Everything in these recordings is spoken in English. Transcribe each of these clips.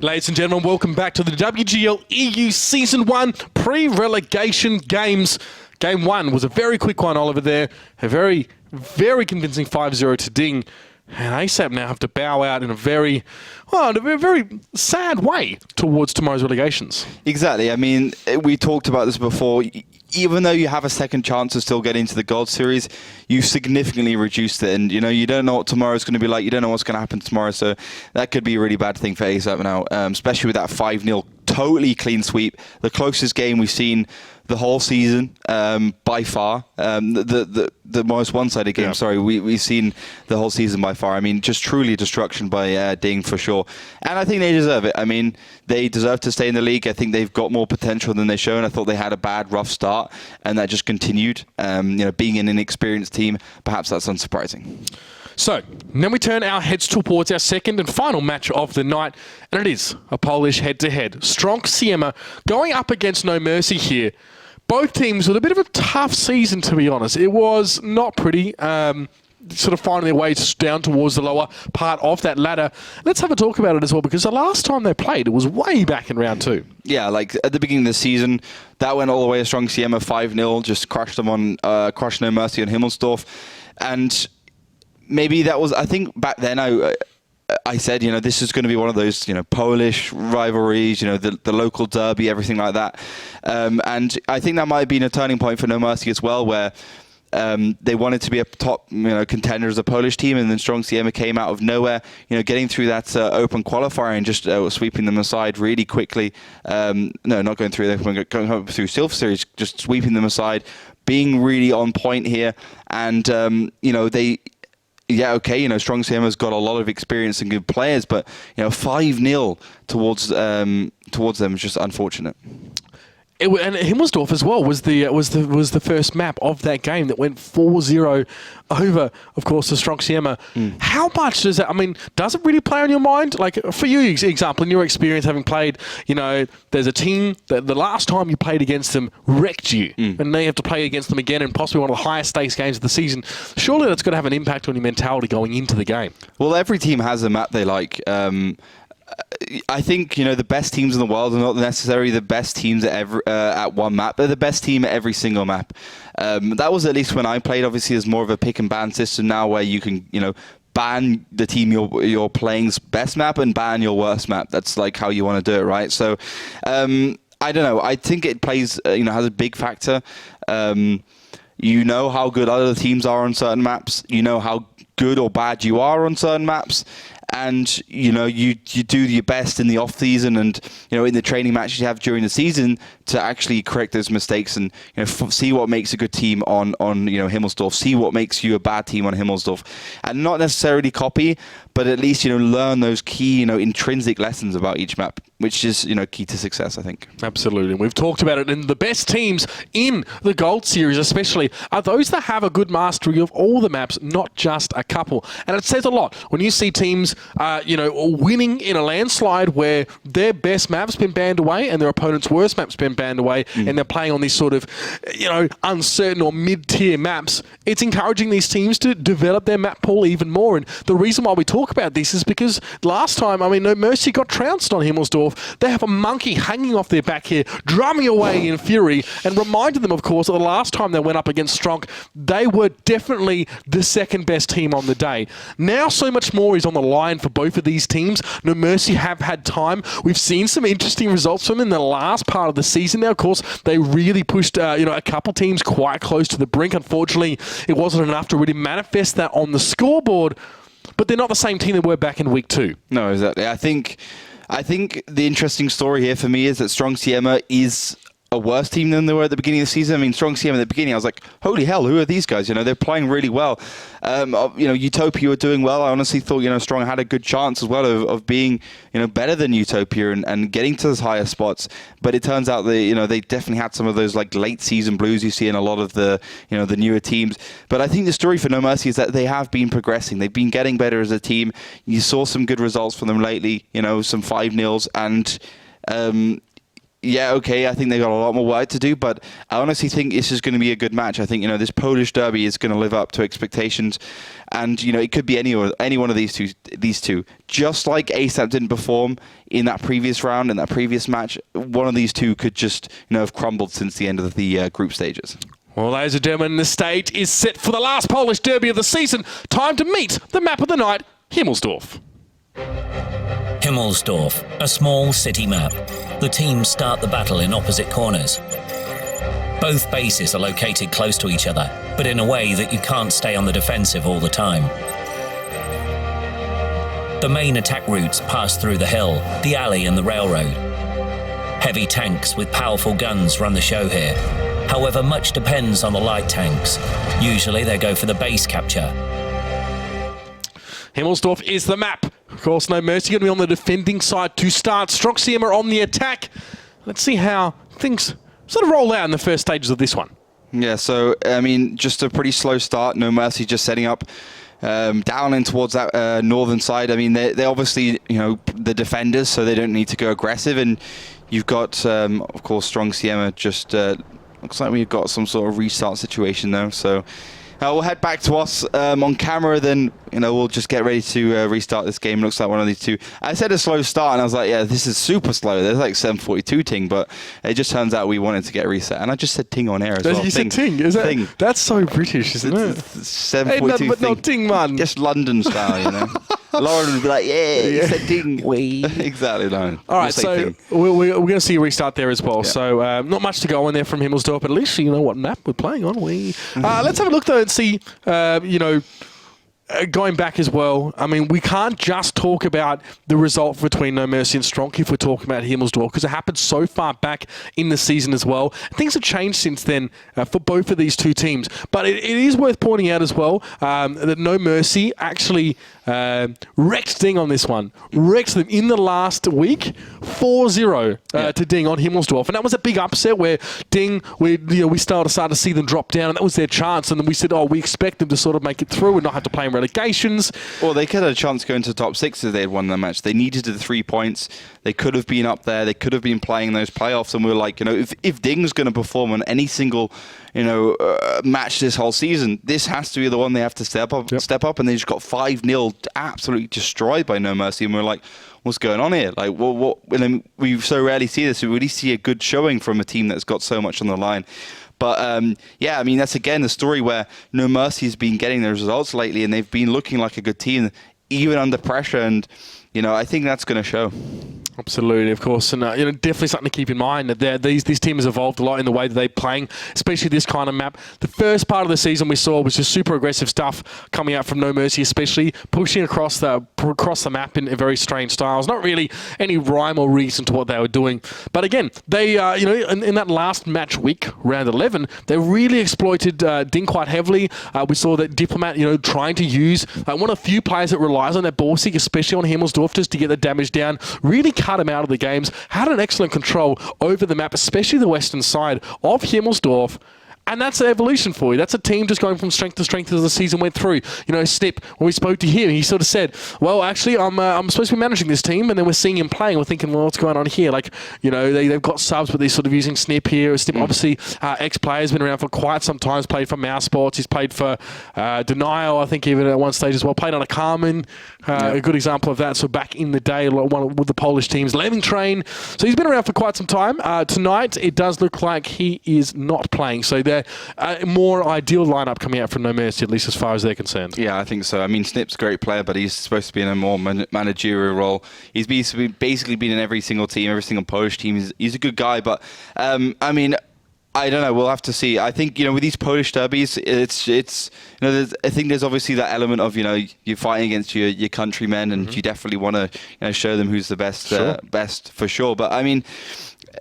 Ladies and gentlemen, welcome back to the WGL EU Season 1 pre-relegation games. Game 1 was a very quick one, Oliver, there. A very, very convincing 5-0 to Ding. And ASAP now have to bow out in a very sad way towards tomorrow's relegations. Exactly. I mean, we talked about this before. Even though you have a second chance to still get into the Gold Series, you significantly reduced it. And, you don't know what tomorrow's going to be like. You don't know what's going to happen tomorrow. So that could be a really bad thing for ASAP now, especially with that 5-0 totally clean sweep. The closest game we've seen the whole season, by far. The most one-sided game, we've seen the whole season by far. I mean, just truly destruction by Ding for sure. And I think they deserve it. I mean, they deserve to stay in the league. I think they've got more potential than they've shown. I thought they had a bad, rough start, and that just continued. Being an inexperienced team, perhaps that's unsurprising. So, then we turn our heads towards our second and final match of the night, and it is a Polish head-to-head. Stronk Siema going up against noMERCY here. Both teams with a bit of a tough season, to be honest. It was not pretty, sort of finding their way down towards the lower part of that ladder. Let's have a talk about it as well, because the last time they played, it was way back in round 2. Yeah, like at the beginning of the season, that went all the way to Stronk Siema 5-0, just crushed noMERCY on HIMMELSDORF. And maybe that was, I think back then I said, this is going to be one of those, Polish rivalries, the local derby, everything like that. And I think that might have been a turning point for noMERCY as well, where they wanted to be a top, contender as a Polish team, and then Stronk Siema came out of nowhere, getting through that open qualifier and just sweeping them aside really quickly. No, not going through there, going up through Silver Series, just sweeping them aside, being really on point here. And, Stronk Siema's got a lot of experience and good players, but 5-0 towards them is just unfortunate. And HIMMELSDORF as well was the first map of that game that went 4-0 over, of course, the Stronk Siema. How much does that? I mean, does it really play on your mind? Like for you, example, in your experience having played, there's a team that the last time you played against them wrecked you, and now you have to play against them again, and possibly one of the highest stakes games of the season. Surely that's going to have an impact on your mentality going into the game. Well, every team has a map they like. I think the best teams in the world are not necessarily the best teams at one map. They're the best team at every single map. That was at least when I played. Obviously, there's more of a pick and ban system now, where you can ban the team you're playing's best map and ban your worst map. That's like how you want to do it, right? So I don't know. I think it plays has a big factor. You know how good other teams are on certain maps. You know how good or bad you are on certain maps. And, you do your best in the off-season and, in the training matches you have during the season to actually correct those mistakes and, see what makes a good team on HIMMELSDORF, see what makes you a bad team on HIMMELSDORF. And not necessarily copy, but at least, learn those key, intrinsic lessons about each map, which is, key to success, I think. Absolutely. And we've talked about it. And the best teams in the Gold Series especially are those that have a good mastery of all the maps, not just a couple. And it says a lot when you see teams winning in a landslide where their best map's been banned away and their opponent's worst map's been banned away, and they're playing on these sort of, uncertain or mid-tier maps. It's encouraging these teams to develop their map pool even more. And the reason why we talk about this is because last time, noMERCY got trounced on HIMMELSDORF. They have a monkey hanging off their back here, drumming away in fury, and reminded them, of course, that the last time they went up against Stronk, they were definitely the second best team on the day. Now so much more is on the line for both of these teams. noMERCY have had time. We've seen some interesting results from them in the last part of the season. Now, of course, they really pushed a couple teams quite close to the brink. Unfortunately, it wasn't enough to really manifest that on the scoreboard, but they're not the same team they were back in week 2. No, exactly. I think the interesting story here for me is that Stronk Siema is a worse team than they were at the beginning of the season. Stronk Siema at the beginning, I was like, holy hell, who are these guys? They're playing really well. Utopia were doing well. I honestly thought, Strong had a good chance as well of being, better than Utopia and getting to those higher spots. But it turns out that, they definitely had some of those like late season blues you see in a lot of the, the newer teams. But I think the story for noMERCY is that they have been progressing. They've been getting better as a team. You saw some good results from them lately, some 5-0s and, yeah, okay, I think they've got a lot more work to do, but I honestly think this is going to be a good match. I think, this Polish derby is going to live up to expectations, and, it could be any one of these two. Just like ASAP didn't perform in that previous round, in that previous match, one of these two could just, have crumbled since the end of the group stages. Well, ladies and gentlemen, the stage is set for the last Polish derby of the season. Time to meet the map of the night, HIMMELSDORF. HIMMELSDORF, a small city map. The teams start the battle in opposite corners. Both bases are located close to each other, but in a way that you can't stay on the defensive all the time. The main attack routes pass through the hill, the alley and the railroad. Heavy tanks with powerful guns run the show here. However, much depends on the light tanks. Usually they go for the base capture. HIMMELSDORF is the map. Of course, noMERCY going to be on the defending side to start. Stronk Siema on the attack. Let's see how things sort of roll out in the first stages of this one. Yeah, so, just a pretty slow start. noMERCY just setting up down in towards that northern side. They're obviously, the defenders, so they don't need to go aggressive. And you've got, of course, Strong Siema just looks like we've got some sort of restart situation, though. So we'll head back to us on camera, then we'll just get ready to restart this game. Looks like one of these two. I said a slow start, and I was like, yeah, this is super slow. There's like 742 ting, but it just turns out we wanted to get a reset. And I just said ting on air as well. You said ting? Is that? Ting. That's so British, isn't it? 742 but no ting, man. Just London style, Lauren would be like, yeah, you said ting. Exactly, Lauren. All right, so we're going to see a restart there as well. Yeah. So not much to go in there from HIMMELSDORF, but at least you know what map we're playing on. Let's have a look, though, and see, going back as well, we can't just talk about the result between noMERCY and Stronk if we're talking about HIMMELSDORF, because it happened so far back in the season as well. Things have changed since then for both of these two teams. But it is worth pointing out as well that noMERCY actually wrecked Ding on this one. Wrecked them in the last week, 4-0 to Ding on HIMMELSDORF. And that was a big upset where Ding, we started to see them drop down, and that was their chance. And then we said, we expect them to sort of make it through and not have to play in relegations. Well, they could have a chance going to the top 6 if they had won the match. They needed the 3 points. They could have been up there. They could have been playing those playoffs. And we were like, if Ding's going to perform on any single, match this whole season, this has to be the one they have to step up. And they just got 5-0 absolutely destroyed by noMERCY. And we're like, what's going on here? Like, what? And then we so rarely see this. We really see a good showing from a team that's got so much on the line. But, that's, again, the story where noMERCY has been getting the results lately, and they've been looking like a good team, even under pressure. And, I think that's going to show. Absolutely, of course, and definitely something to keep in mind that these team has evolved a lot in the way that they're playing, especially this kind of map. The first part of the season we saw was just super aggressive stuff coming out from noMERCY, especially pushing across the map in very strange styles. Not really any rhyme or reason to what they were doing, but again, they in that last match week, round 11, they really exploited Ding quite heavily. We saw that Diplomat, trying to use one of the few players that relies on that ball seek, especially on HIMMELSDORF, just to get the damage down. Really cut him out of the games, had an excellent control over the map, especially the western side of HIMMELSDORF. And that's an evolution for you. That's a team just going from strength to strength as the season went through. Snip, when we spoke to him, he sort of said, well, actually, I'm supposed to be managing this team, and then we're seeing him playing. We're thinking, well, what's going on here? Like, they've got subs, but they're sort of using Snip here. Snip, obviously, ex-player, has been around for quite some time. He's played for Mouse Sports. He's played for Denial, I think, even at one stage as well. Played on a Carmen, a good example of that. So back in the day, one with the Polish teams, Lemming Train. So he's been around for quite some time. Tonight, it does look like he is not playing. So they're a more ideal lineup coming out from noMERCY, at least as far as they're concerned. Yeah, I think so. Snip's a great player, but he's supposed to be in a more managerial role. He's basically been in every single team, every single Polish team. He's a good guy, but I don't know. We'll have to see. I think with these Polish derbies, it's I think there's obviously that element of you're fighting against your countrymen, and you definitely want to show them who's the best, best for sure. But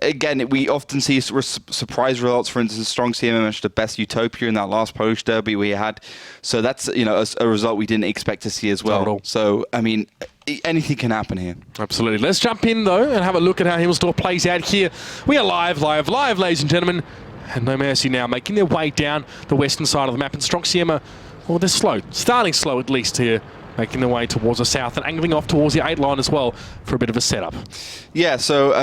again, we often see surprise results. For instance, Strong Siema managed the best Utopia in that last Polish derby we had. So that's a result we didn't expect to see as well. Total. So anything can happen here. Absolutely. Let's jump in though and have a look at how HIMMELSDORF plays out here. We are live, ladies and gentlemen. And noMERCY now making their way down the western side of the map. And Strong Siema, well, they're slow, starting slow at least here, making their way towards the south and angling off towards the 8 line as well for a bit of a setup. Yeah. So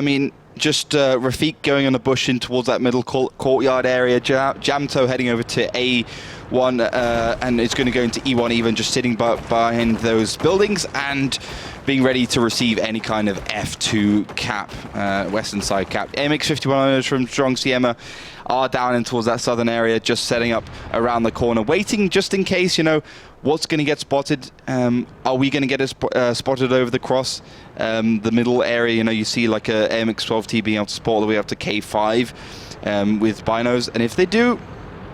just Rafik going on a bush in towards that middle courtyard area. Jamto heading over to A1, and it's going to go into E1 even, just sitting behind those buildings and being ready to receive any kind of F2 cap, western side cap. MX 5100s from Stronk Siema are down in towards that southern area, just setting up around the corner, waiting just in case, you know, what's going to get spotted. Are we going to get it spotted over the cross? The middle area, you know, you see like a MX-12T being able to spot all the way up to K5 with binos. And if they do,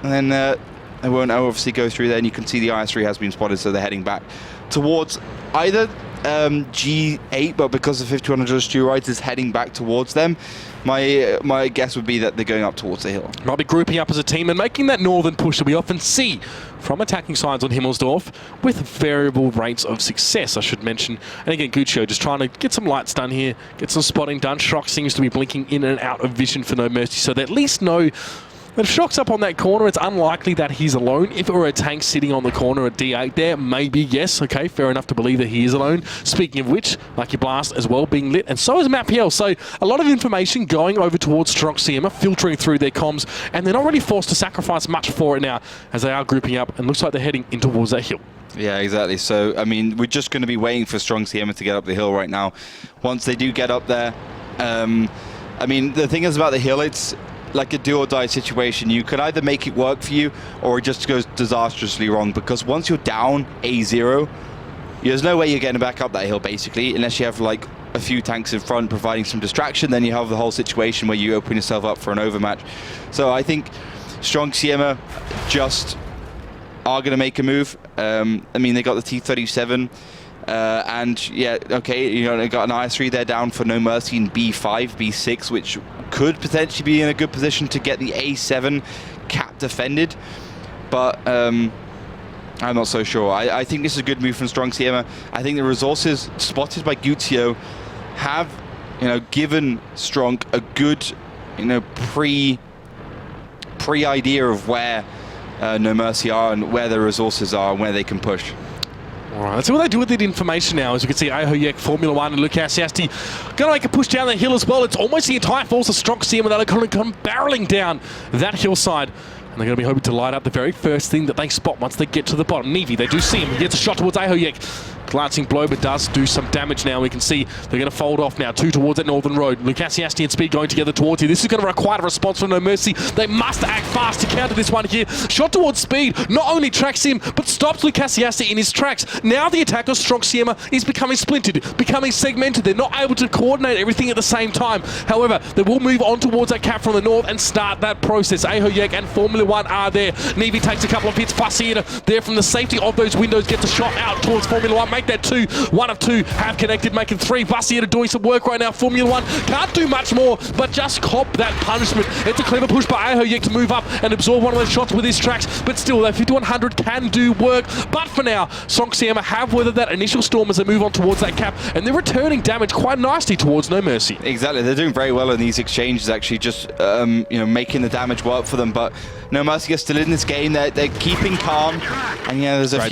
then they won't obviously go through there. And you can see the IS-3 has been spotted, so they're heading back towards either G8, but because the 5100 Steroids is heading back towards them, my guess would be that they're going up towards the hill. Might be grouping up as a team and making that northern push that we often see from attacking sides on Himmelsdorf with variable rates of success, I should mention. And again, Guccio just trying to get some lights done here, get some spotting done. Stronk seems to be blinking in and out of vision for noMERCY, so they at least know that if Shock's up on that corner, it's unlikely that he's alone. If it were a tank sitting on the corner at D8 there, maybe, yes, okay, fair enough to believe that he is alone. Speaking of which, Lucky Blast as well being lit, and so is MapPL. So a lot of information going over towards Stronk Siema, filtering through their comms, and they're not really forced to sacrifice much for it now, as they are grouping up, and looks like they're heading in towards that hill. Yeah, exactly. So, I mean, we're just going to be waiting for Stronk Siema to get up the hill right now. Once they do get up there, I mean, the thing is about the hill, it's like a do or die situation. You can either make it work for you or it just goes disastrously wrong, because once you're down A0, there's no way you're getting back up that hill basically, unless you have like a few tanks in front providing some distraction. Then you have the whole situation where you open yourself up for an overmatch. So I think Stronk Siema just are going to make a move. I mean, they got the T-37 and yeah, okay, you know, they got an IS-3 there down for noMERCY in B5, B6, which could potentially be in a good position to get the A7 cap defended, but I'm not so sure. I think this is a good move from Stronk Siema. I think the resources spotted by Guccio have, you know, given Stronk a good, you know, pre idea of where noMERCY are and where their resources are and where they can push. All right, let's see what they do with that information now. As you can see, Ahoyek, Formula 1, and Lucas Yasti going to make a push down the hill as well. It's almost the entire force of Stronk Siema that are going to come barreling down that hillside. And they're going to be hoping to light up the very first thing that they spot once they get to the bottom. Nevi, they do see him. He gets a shot towards Ahoyek. Glancing blow, but does do some damage now. We can see they're going to fold off now. Two towards that northern road. Lucas Yasti and Speed going together towards here. This is going to require a response from noMERCY. They must act fast to counter this one here. Shot towards Speed not only tracks him, but stops Lucas Yasti in his tracks. Now the attack of Stronk Siema is becoming splintered, becoming segmented. They're not able to coordinate everything at the same time. However, they will move on towards that cap from the north and start that process. Ahoyek and Formula 1 are there. Nevi takes a couple of hits. Fasida there from the safety of those windows gets a shot out towards Formula 1. Make that two. One of two have connected, making three. Fasida doing some work right now. Formula 1 can't do much more, but just cop that punishment. It's a clever push by Ahoyek to move up and absorb one of those shots with his tracks, but still, that 5100 can do work. But for now, Stronk Siema have weathered that initial storm as they move on towards that cap, and they're returning damage quite nicely towards noMERCY. Exactly, they're doing very well in these exchanges, actually, just you know, making the damage work for them. But noMERCY is still in this game. They're keeping calm, and yeah, there's a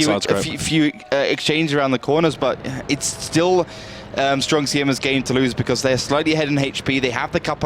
few exchanges around the corners, but it's still Stronk Siema's game to lose because they're slightly ahead in HP. They have the cap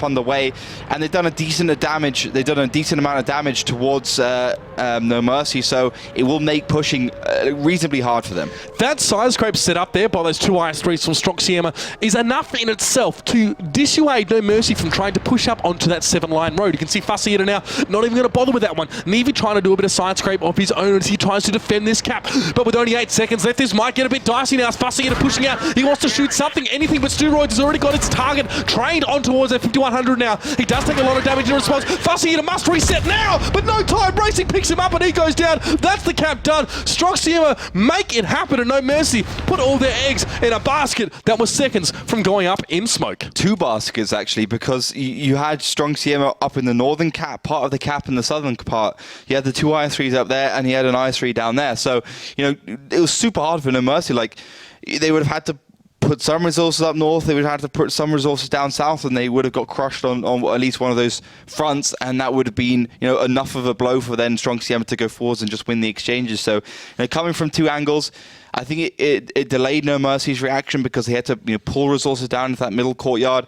on the way, and they've done a decent amount of damage towards noMERCY, so it will make pushing reasonably hard for them. That side scrape set up there by those two IS-3s from Stronk Siema is enough in itself to dissuade noMERCY from trying to push up onto that 7-line road. You can see Fasida now not even going to bother with that one. Nevi trying to do a bit of side scrape of his own as he tries to defend this cap, but with only 8 seconds left, this might get a bit dicey now. As Fasida pushing out, he wants to shoot something, anything but Steroids has already got its target trained on towards that 5100 now. He does take a lot of damage in response. Fasida must reset now, but no time. Racing picks him up and he goes down. That's the cap done. Stronk Siema make it happen, and noMERCY put all their eggs in a basket that was seconds from going up in smoke. 2 baskets, actually, because you had Stronk Siema up in the northern cap, part of the cap in the southern part. You had the 2 IS-3s up there, and he had an IS-3 down there. So, you know, it was super hard for noMERCY. Like, they would have had to put some resources up north, they would have to put some resources down south, and they would have got crushed on at least one of those fronts, and that would have been, you know, enough of a blow for then Stronk Siema to go forwards and just win the exchanges. So, you know, coming from 2 angles, I think it delayed noMERCY's reaction because they had to, you know, pull resources down into that middle courtyard.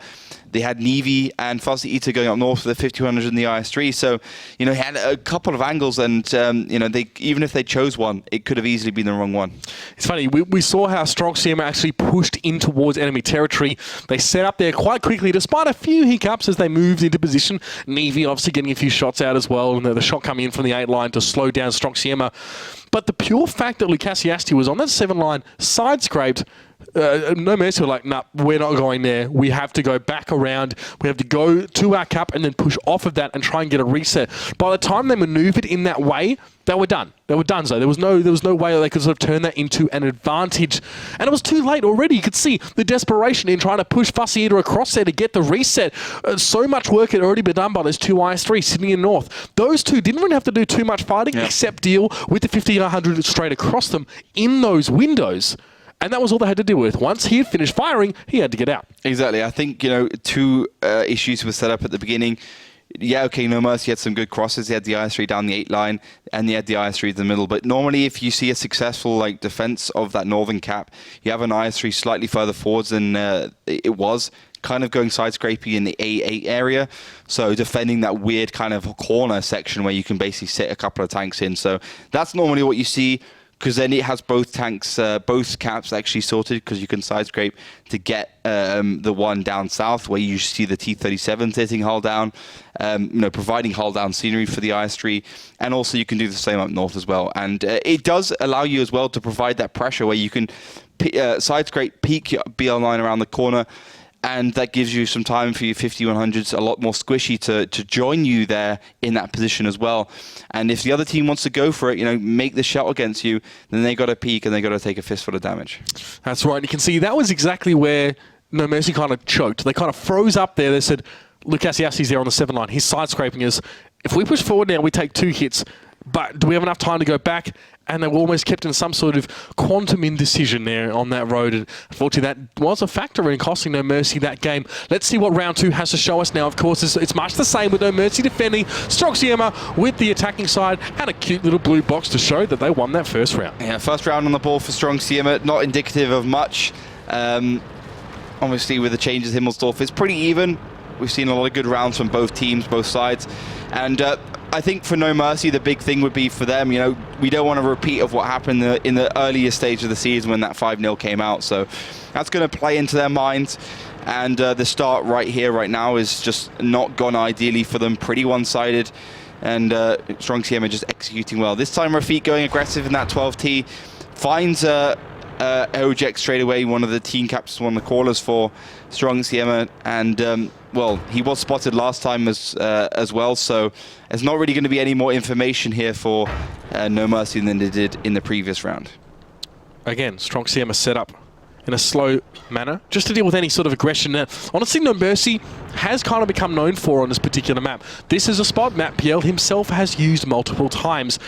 They had Nevi and Fuzzy Eater going up north with the 5100 in the IS-3. So, he had a couple of angles, and even if they chose one, it could have easily been the wrong one. It's funny, we saw how Stronk Siema actually pushed in towards enemy territory. They set up there quite quickly, despite a few hiccups as they moved into position. Nevi obviously getting a few shots out as well, and the shot coming in from the 8 line to slow down Stronk Siema. But the pure fact that Lukasiasti was on that 7 line, side-scraped, noMERCY were like, nah, we're not going there. We have to go back around. We have to go to our cap and then push off of that and try and get a reset. By the time they maneuvered in that way, they were done. They were done. So there was no way that they could sort of turn that into an advantage. And it was too late already. You could see the desperation in trying to push Fuzzy Eater across there to get the reset. So much work had already been done by those two IS-3 sitting in north. Those two didn't really have to do too much fighting except deal with the 50-100 straight across them in those windows. And that was all they had to deal with. Once he had finished firing, he had to get out. Exactly. I think, two issues were set up at the beginning. Yeah, okay, noMERCY had some good crosses. He had the IS-3 down the 8 line, and he had the IS-3 in the middle. But normally, if you see a successful defense of that northern cap, you have an IS-3 slightly further forwards than it was, kind of going side-scraping in the A8 area. So defending that weird kind of corner section where you can basically sit a couple of tanks in. So that's normally what you see, because then it has both tanks, both caps actually sorted, because you can side scrape to get the one down south where you see the T-37 hitting hull down, providing hull down scenery for the IS-3, and also you can do the same up north as well. And it does allow you as well to provide that pressure where you can side scrape, peek your BL9 around the corner, and that gives you some time for your 5100s, a lot more squishy to join you there in that position as well. And if the other team wants to go for it, make the shot against you, then they got to peek and they got to take a fistful of damage. That's right. You can see that was exactly where noMERCY kind of choked. They kind of froze up there. They said, Lukasiasti's there on the 7 line. He's side scraping us. If we push forward now, we take 2 hits. But do we have enough time to go back? And they were almost kept in some sort of quantum indecision there on that road. And unfortunately, that was a factor in costing noMERCY that game. Let's see what round 2 has to show us now. Of course, it's much the same with noMERCY defending. Stronk Siema with the attacking side and a cute little blue box to show that they won that first round. Yeah, first round on the ball for Stronk Siema, not indicative of much. Obviously, with the changes, HIMMELSDORF is pretty even. We've seen a lot of good rounds from both teams, both sides. And I think for noMERCY, the big thing would be for them, we don't want a repeat of what happened in the earlier stage of the season when that 5-0 came out. So that's going to play into their minds. And the start right here, right now, is just not gone ideally for them. Pretty one-sided. And Stronk Siema just executing well. This time, Rafik going aggressive in that 12T. Finds Ojek straight away, one of the team captains, one of the callers for Stronk Siema. And well, he was spotted last time as well, so there's not really going to be any more information here for noMERCY than they did in the previous round. Again, Stronk Siema set up in a slow manner, just to deal with any sort of aggression that, honestly, noMERCY has kind of become known for on this particular map. This is a spot Matt PL himself has used multiple times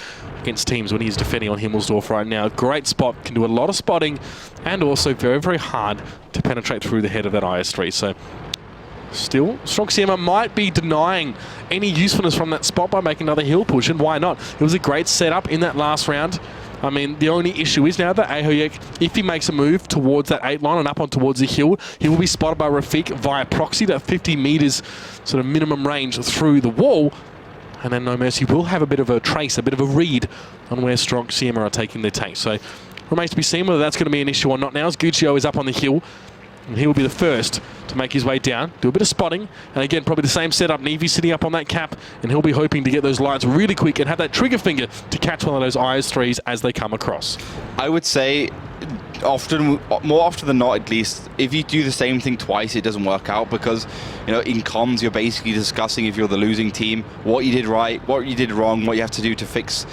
against teams when he's defending on HIMMELSDORF right now. Great spot, can do a lot of spotting, and also very, very hard to penetrate through the head of that IS-3. So still, Stronk Siema might be denying any usefulness from that spot by making another hill push, and why not? It was a great setup in that last round. I mean, the only issue is now that Ahoyek, if he makes a move towards that 8 line and up on towards the hill, he will be spotted by Rafik via proxy, that 50 meters sort of minimum range through the wall. And then noMERCY will have a bit of a trace, a bit of a read on where Stronk Siema are taking their tank. So remains to be seen whether that's going to be an issue or not now, as Guccio is up on the hill. And he will be the first to make his way down, do a bit of spotting, and again, probably the same setup. Nevi sitting up on that cap, and he'll be hoping to get those lights really quick and have that trigger finger to catch one of those IS-3s as they come across. I would say, more often than not at least, if you do the same thing twice, it doesn't work out, because in comms you're basically discussing, if you're the losing team, what you did right, what you did wrong, what you have to do to fix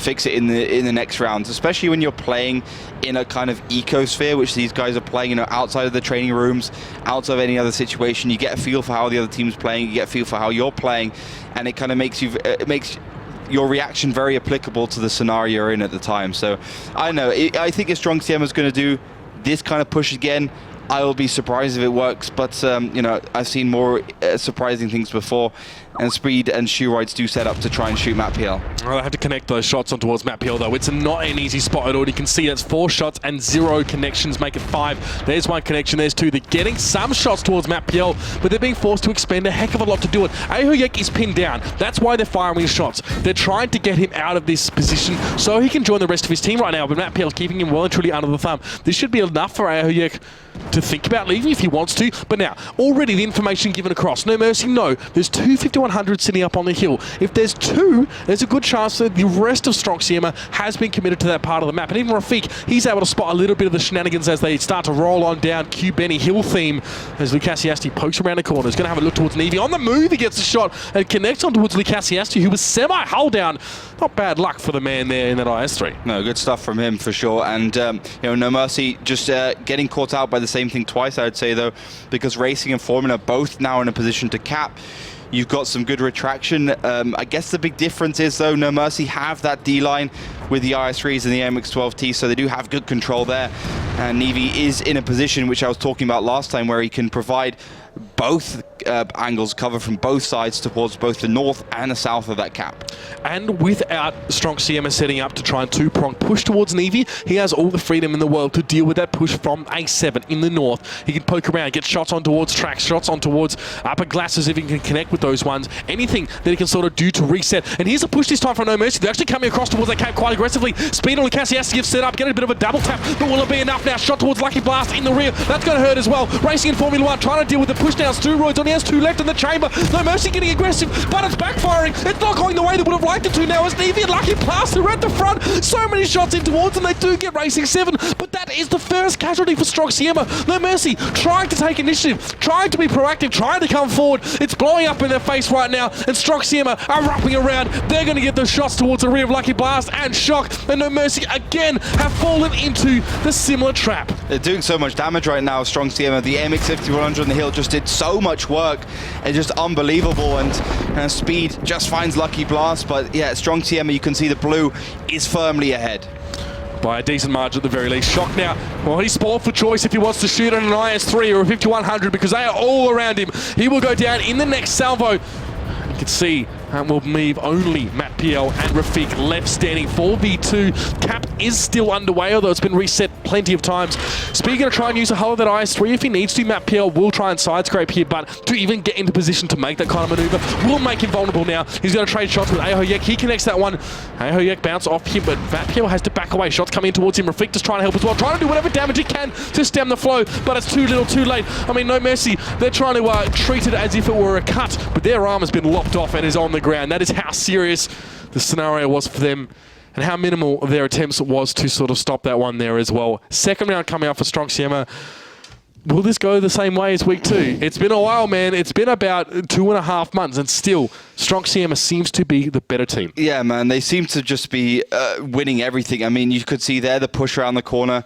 it in the next rounds, especially when you're playing in a kind of ecosphere, which these guys are playing, outside of the training rooms, outside of any other situation. You get a feel for how the other team's playing, you get a feel for how you're playing, and it kind of makes your reaction very applicable to the scenario you're in at the time. So I don't know, I think if Stronk Siema is going to do this kind of push again, I will be surprised if it works, but you know, I've seen more surprising things before, and Speed and Steroids do set up to try and shoot Matt PL. Well, they have to connect those shots on towards Matt PL, though. It's not an easy spot at all. You can see that's 4 shots and 0 connections, make it 5. There's 1 connection, there's 2. They're getting some shots towards Matt PL, but they're being forced to expend a heck of a lot to do it. Ahoyek is pinned down. That's why they're firing shots. They're trying to get him out of this position so he can join the rest of his team right now, but Matt PL's keeping him well and truly under the thumb. This should be enough for Ahoyek to think about leaving if he wants to, but now, already the information given across. noMERCY, no. There's 2 5100s sitting up on the hill. If there's 2, there's a good chance that the rest of Stronk Siema has been committed to that part of the map. And even Rafik, he's able to spot a little bit of the shenanigans as they start to roll on down Q Benny Hill theme as Lucasiasti pokes around the corner. He's going to have a look towards Nevi. On the move, he gets a shot and connects on towards Lucasiasti, who was semi-hull down. Not bad luck for the man there in that IS-3. No, good stuff from him for sure. And, you know, noMERCY just getting caught out by the same thing twice, I would say, though, because Racing and Formula both now in a position to cap. You've got some good retraction. I guess the big difference is, though, noMERCY have that D-line with the IS-3s and the MX-12T, so they do have good control there. And Nevi is in a position, which I was talking about last time, where he can provide both angles, cover from both sides towards both the north and the south of that cap. And without Stronk Siema setting up to try and 2-prong push towards Nevi, he has all the freedom in the world to deal with that push from A7 in the north. He can poke around, get shots on towards tracks, shots on towards upper glasses if he can connect with those ones. Anything that he can sort of do to reset. And here's a push this time from noMERCY. They're actually coming across towards that cap quite aggressively. Speed on Lucasi has to give set up, get a bit of a double tap, but will it be enough now? Shot towards Lucky Blast in the rear. That's going to hurt as well. Racing in Formula 1, trying to deal with the push down. Steroids on, he has 2 left in the chamber. noMERCY getting aggressive, but it's backfiring. It's not going the way they would have liked it to now as Nevi and Lucky Blast are at the front. So many shots in towards them. They do get Racing 7, but that is the first casualty for Stronk Siema. noMERCY trying to take initiative, trying to be proactive, trying to come forward. It's blowing up in their face right now, and Stronk Siema are wrapping around. They're going to get those shots towards the rear of Lucky Blast and Shock, and noMERCY again have fallen into the similar trap. They're doing so much damage right now, Stronk Siema. The MX-5100 on the hill just did so much work. It's just unbelievable, and Speed just finds Lucky Blast, but yeah, Stronk Siema, you can see the blue is firmly ahead. By a decent margin at the very least. Shock now, well, he's spoiled for choice if he wants to shoot at an IS-3 or a 5100 because they are all around him. He will go down in the next salvo. You can see will leave only Matt PL and Rafik left standing. 4v2. Cap is still underway, although it's been reset plenty of times. Speed going to try and use a hull of that IS-3 if he needs to. Matt PL will try and side scrape here, but to even get into position to make that kind of maneuver will make him vulnerable now. He's going to trade shots with Ahoyek. He connects that one. Ahoyek bounce off him, but Matt PL has to back away. Shots coming in towards him. Rafik just trying to help as well, trying to do whatever damage he can to stem the flow, but it's too little, too late. I mean, noMERCY, they're trying to treat it as if it were a cut, but their arm has been lopped off and is on the ground. That is how serious the scenario was for them and how minimal their attempts was to sort of stop that one there as well. Second round coming up for Stronk Siema. Will this go the same way as week 2? It's been a while, man. It's been about 2.5 months, and still, Stronk Siema seems to be the better team. Yeah, man. They seem to just be winning everything. I mean, you could see there the push around the corner.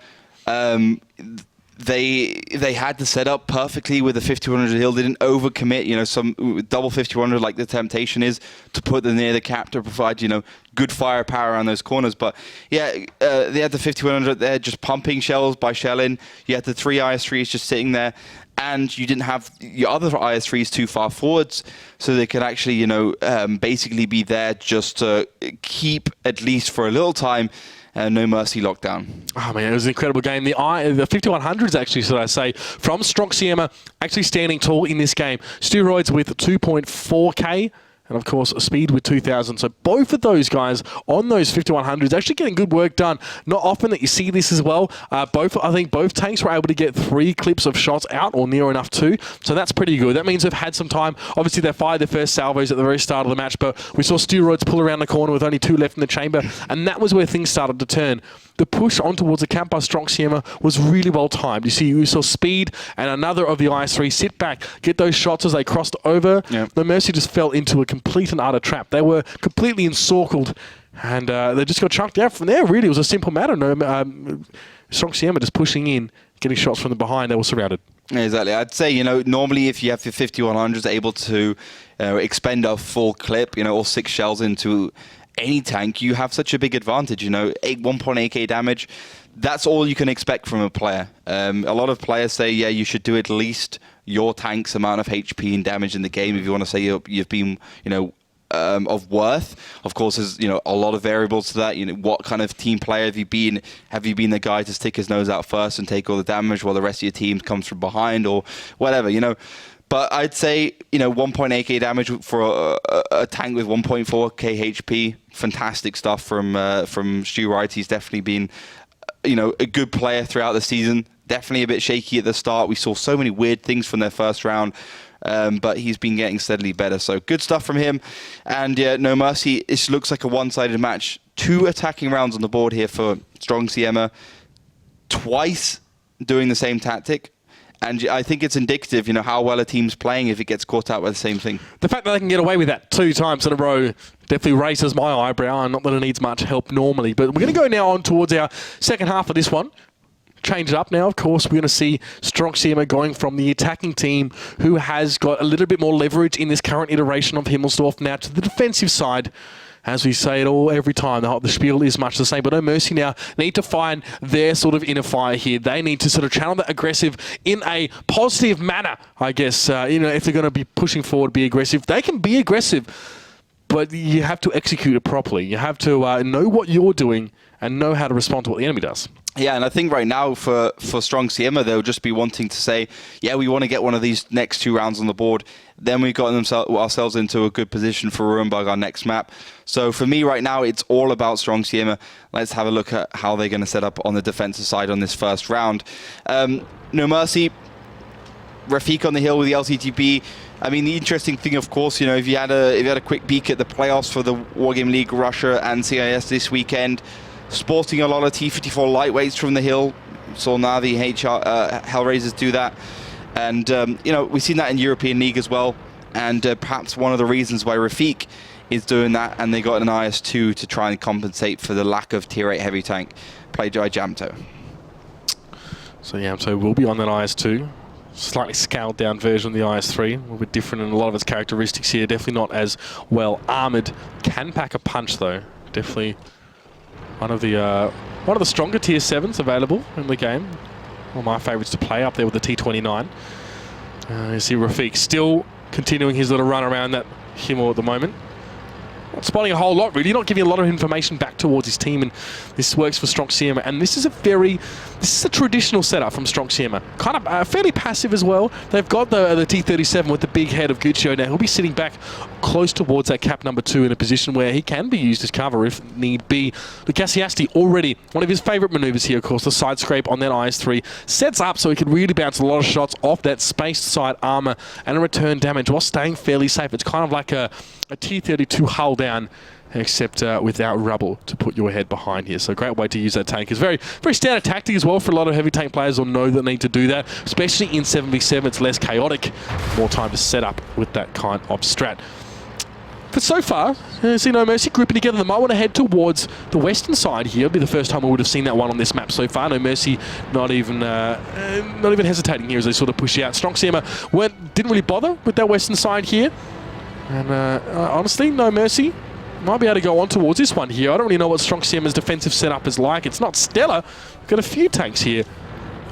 They had the setup perfectly with the 5100 hill. They didn't overcommit, you know, some double 5100 like the temptation is to put them near the cap to provide, you know, good firepower around those corners. But yeah, they had the 5100 there just pumping shells by shelling. You had the 3 IS-3s just sitting there, and you didn't have your other IS-3s too far forwards, so they could actually, you know, basically be there just to keep, at least for a little time, noMERCY lockdown. Oh man, it was an incredible game. The 5100s actually, should I say, from Stronk Siema, actually standing tall in this game. Steroids with 2.4k. And of course, Speed with 2,000. So both of those guys on those 5100s actually getting good work done. Not often that you see this as well. I think both tanks were able to get 3 clips of shots out or near enough too. So that's pretty good. That means they've had some time. Obviously, they fired their first salvos at the very start of the match, but we saw Steroids pull around the corner with only 2 left in the chamber. And that was where things started to turn. The push on towards the camp by Stronk Siema was really well timed. You saw Speed and another of the IS-3 sit back, get those shots as they crossed over. Yep. noMERCY just fell into a complete and utter trap. They were completely encircled, and they just got chucked out from there. Really, it was a simple matter. Stronk Siema just pushing in, getting shots from the behind. They were surrounded. Yeah, exactly. I'd say, you know, normally if you have your 5100s able to expend a full clip, you know, all 6 shells into any tank, you have such a big advantage, you know, 1.8k damage. that's all you can expect from a player. A lot of players say, yeah, you should do at least your tank's amount of HP and damage in the game if you want to say you've been, of worth. Of course, there's a lot of variables to that. What kind of team player have you been? Have you been the guy to stick his nose out first and take all the damage while the rest of your team comes from behind or whatever? But I'd say 1.8k damage for a tank with 1.4k HP. Fantastic stuff from Stu Wright. He's definitely been a good player throughout the season. Definitely a bit shaky at the start. We saw so many weird things from their first round. But he's been getting steadily better. So good stuff from him. And noMERCY, it looks like a one-sided match. 2 attacking rounds on the board here for Strong Siema. Twice doing the same tactic. And I think it's indicative, how well a team's playing if it gets caught out by the same thing. The fact that they can get away with that 2 times in a row definitely raises my eyebrow. Not that it needs much help normally. But we're going to go now on towards our second half of this one. Change it up now. Of course, we're going to see Strong Siema going from the attacking team, who has got a little bit more leverage in this current iteration of HIMMELSDORF, now to the defensive side. As we say it all every time, the spiel is much the same. But noMERCY now need to find their sort of inner fire here. They need to sort of channel that aggressive in a positive manner, I guess. If they're going to be pushing forward, be aggressive. They can be aggressive, but you have to execute it properly. You have to know what you're doing and know how to respond to what the enemy does. Yeah, and I think right now for Strong Siema, they'll just be wanting to say, yeah, we want to get one of these next 2 rounds on the board. Then we've gotten ourselves into a good position for RUINBERG, our next map. So for me right now, it's all about Strong Siema. Let's have a look at how they're going to set up on the defensive side on this first round. noMERCY, Rafik on the hill with the LCTB. I mean, the interesting thing, of course, if you had a quick peek at the playoffs for the Wargame League Russia and CIS this weekend, sporting a lot of T54 lightweights from the hill. Saw Navi, Hellraisers do that. And, we've seen that in European League as well. And perhaps one of the reasons why Rafik is doing that, and they got an IS-2 to try and compensate for the lack of Tier 8 heavy tank played by Jamto. So Jamto will be on that IS-2. Slightly scaled down version of the IS-3. A little bit different in a lot of its characteristics here. Definitely not as well armoured. Can pack a punch, though. Definitely one of the stronger Tier 7s available in the game. One of my favourites to play, up there with the T29. You see Rafik still continuing his little run around that Himmel at the moment. Not spotting a whole lot, really. Not giving a lot of information back towards his team, and this works for Strong Siema. And this is a traditional setup from Strong Siema. Kind of fairly passive as well. They've got the T37 with the big head of Guccio. Now he'll be sitting back close towards that cap number 2 in a position where he can be used as cover if need be. Lucasiasti already, one of his favourite manoeuvres here, of course, the side scrape on that IS-3. Sets up so he can really bounce a lot of shots off that spaced side armour and return damage while staying fairly safe. It's kind of like a T32 hull down, except without rubble to put your head behind here. So great way to use that tank. It's very, very standard tactic as well for a lot of heavy tank players will know that need to do that, especially in 7v7. It's less chaotic, more time to set up with that kind of strat. But so far, see noMERCY grouping together. They might want to head towards the western side here. It'll be the first time we would have seen that one on this map so far. noMERCY not even hesitating here as they sort of push out. Strong Siema didn't really bother with that western side here. And honestly, noMERCY might be able to go on towards this one here. I don't really know what Strong Siema's defensive setup is like. It's not stellar. We've got a few tanks here.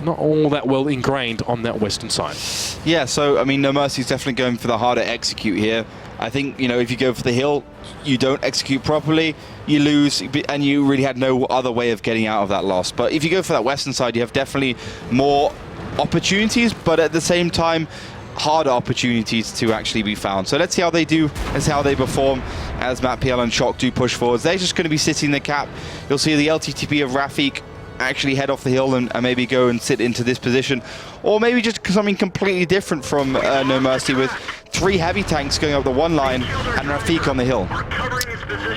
Not all that well ingrained on that western side. Yeah, so, I mean, noMERCY's definitely going for the harder execute here. I think, if you go for the hill, you don't execute properly, you lose, and you really had no other way of getting out of that loss. But if you go for that western side, you have definitely more opportunities, but at the same time, harder opportunities to actually be found. So let's see how they do. Let's see how they perform as Matt PL and Shock do push forwards. They're just going to be sitting in the cap. You'll see the LTTP of Rafik actually head off the hill and maybe go and sit into this position. Or maybe just something completely different from noMERCY with 3 heavy tanks going up the one line and Rafik on the hill.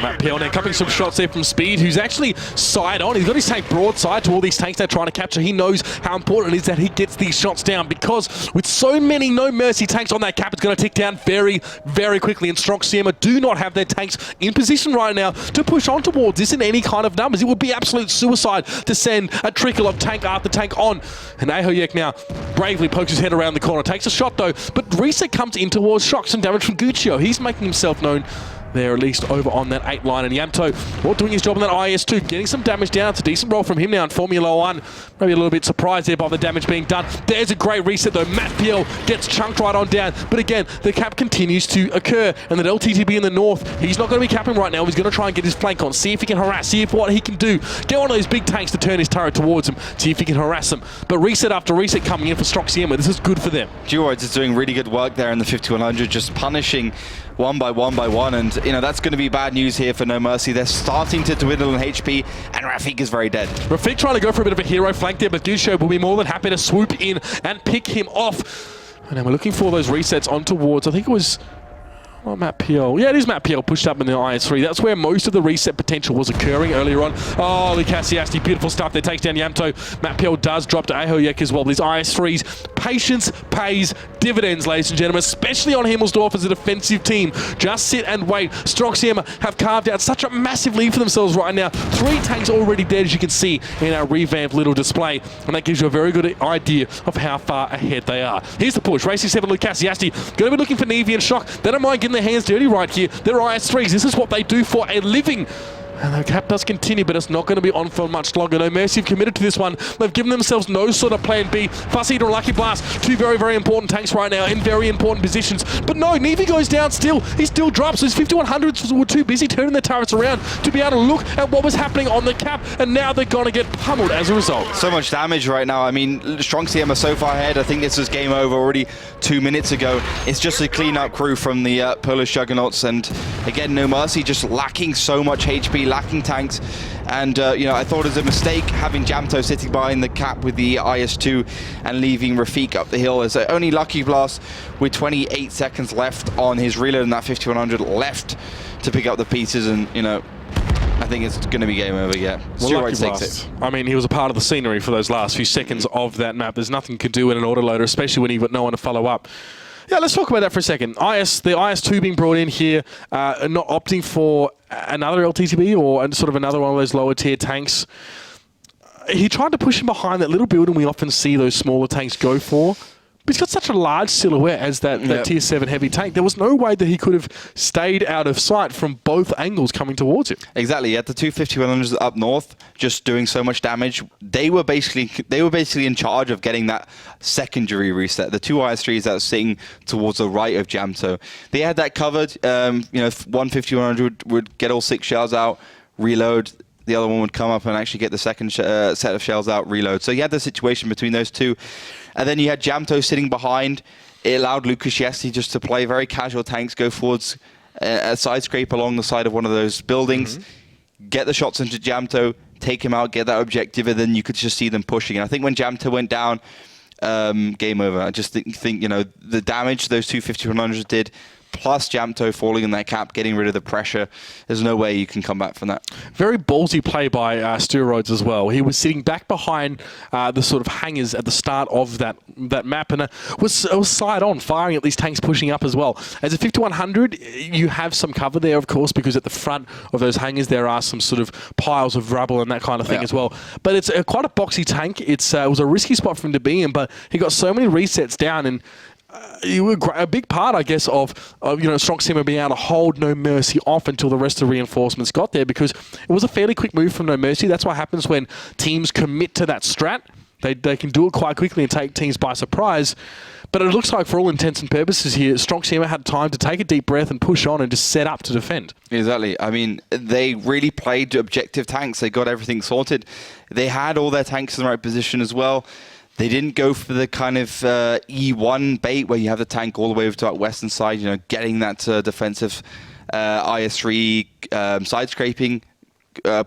Matt Peel now covering some shots there from Speed, who's actually side on. He's got his tank broadside to all these tanks they're trying to capture. He knows how important it is that he gets these shots down, because with so many noMERCY tanks on that cap, it's going to tick down very, very quickly. And Strong Siema do not have their tanks in position right now to push on towards this in any kind of numbers. It would be absolute suicide to send a trickle of tank after tank on. And Ahoyek now bravely pokes his head around the corner, takes a shot though, but Reset comes in towards Shock. Some damage from Guccio. He's making himself known there, at least over on that 8 line. And Yamto, well, doing his job on that IS2, getting some damage down. It's a decent roll from him now in Formula 1. Maybe a little bit surprised there by the damage being done. There's a great reset though. Matt PL gets chunked right on down. But again, the cap continues to occur. And that LTTB in the north, he's not going to be capping right now. He's going to try and get his flank on, see if he can harass, see if what he can do. Get one of those big tanks to turn his turret towards him, see if he can harass him. But reset after reset coming in for Stronk Siema. This is good for them. Duroids is doing really good work there in the 5100, just punishing one by one, and that's going to be bad news here for noMERCY. They're starting to dwindle in HP, and Rafik is very dead. Rafik trying to go for a bit of a hero flank there, but Dusho will be more than happy to swoop in and pick him off. And then we're looking for those resets on towards, I think it was Matt PL. Yeah, it is Matt PL pushed up in the IS3. That's where most of the reset potential was occurring earlier on. Oh, Lucasiasti, beautiful stuff there. Takes down Yamto. Matt PL does drop to Ahoyek as well. These IS3s, patience pays dividends, ladies and gentlemen, especially on HIMMELSDORF as a defensive team. Just sit and wait. Stronk Siema have carved out such a massive lead for themselves right now. 3 tanks already dead, as you can see in our revamped little display. And that gives you a very good idea of how far ahead they are. Here's the push. Racing 7, Lucasiasti. Going to be looking for Nevi and Shock. They don't mind getting their hands dirty right here. They're IS3s. This is what they do for a living. And the cap does continue, but it's not going to be on for much longer. noMERCY have committed to this one. They've given themselves no sort of plan B. Fuss Eater and Lucky Blast, 2 very, very important tanks right now in very important positions. But no, Nevi goes down still. He still drops. His 5100s were too busy turning their turrets around to be able to look at what was happening on the cap, and now they're going to get pummeled as a result. So much damage right now. I mean, Stronk Siema so far ahead. I think this was game over already 2 minutes ago. It's just a clean-up crew from the Polish Juggernauts, and again, noMERCY just lacking so much HP, lacking tanks, and I thought it was a mistake having Jamto sitting behind the cap with the IS2 and leaving Rafik up the hill. As only Lucky Blast with 28 seconds left on his reload and that 5100 left to pick up the pieces, and I think it's going to be game over, yeah. Well, takes it. I mean, he was a part of the scenery for those last few seconds of that map. There's nothing you can do in an autoloader, especially when you've got no one to follow up. Yeah, let's talk about that for a second. The IS2 being brought in here, not opting for another LTTB or sort of another one of those lower tier tanks. He tried to push him behind that little building we often see those smaller tanks go for. But he's got such a large silhouette as that tier 7 heavy tank. There was no way that he could have stayed out of sight from both angles coming towards him. Exactly. You had the 2 5100s up north just doing so much damage. They were basically in charge of getting that secondary reset. The 2 IS3s that were sitting towards the right of Jamto, they had that covered. 1 5100 would get all 6 shells out, reload. The other one would come up and actually get the second set of shells out, reload. So you had the situation between those two. And then you had Jamto sitting behind. It allowed Lucasiasti just to play very casual tanks, go forwards, a side scrape along the side of one of those buildings, get the shots into Jamto, take him out, get that objective, and then you could just see them pushing. And I think when Jamto went down, game over. I just think the damage those 2 5100s did, plus Jamto falling in that cap, getting rid of the pressure. There's no way you can come back from that. Very ballsy play by Steroids as well. He was sitting back behind the sort of hangars at the start of that map, and was side on, firing at these tanks pushing up as well. As a 5100, you have some cover there, of course, because at the front of those hangars there are some sort of piles of rubble and that kind of thing as well. But it's quite a boxy tank. It was a risky spot for him to be in, but he got so many resets down, and you were a big part, I guess, of Stronk Siema being able to hold noMERCY off until the rest of the reinforcements got there, because it was a fairly quick move from noMERCY. That's what happens when teams commit to that strat. They can do it quite quickly and take teams by surprise. But it looks like, for all intents and purposes here, Stronk Siema had time to take a deep breath and push on and just set up to defend. Exactly. I mean, they really played objective tanks. They got everything sorted. They had all their tanks in the right position as well. They didn't go for the kind of E1 bait where you have the tank all the way over to that western side, getting that defensive IS3 side scraping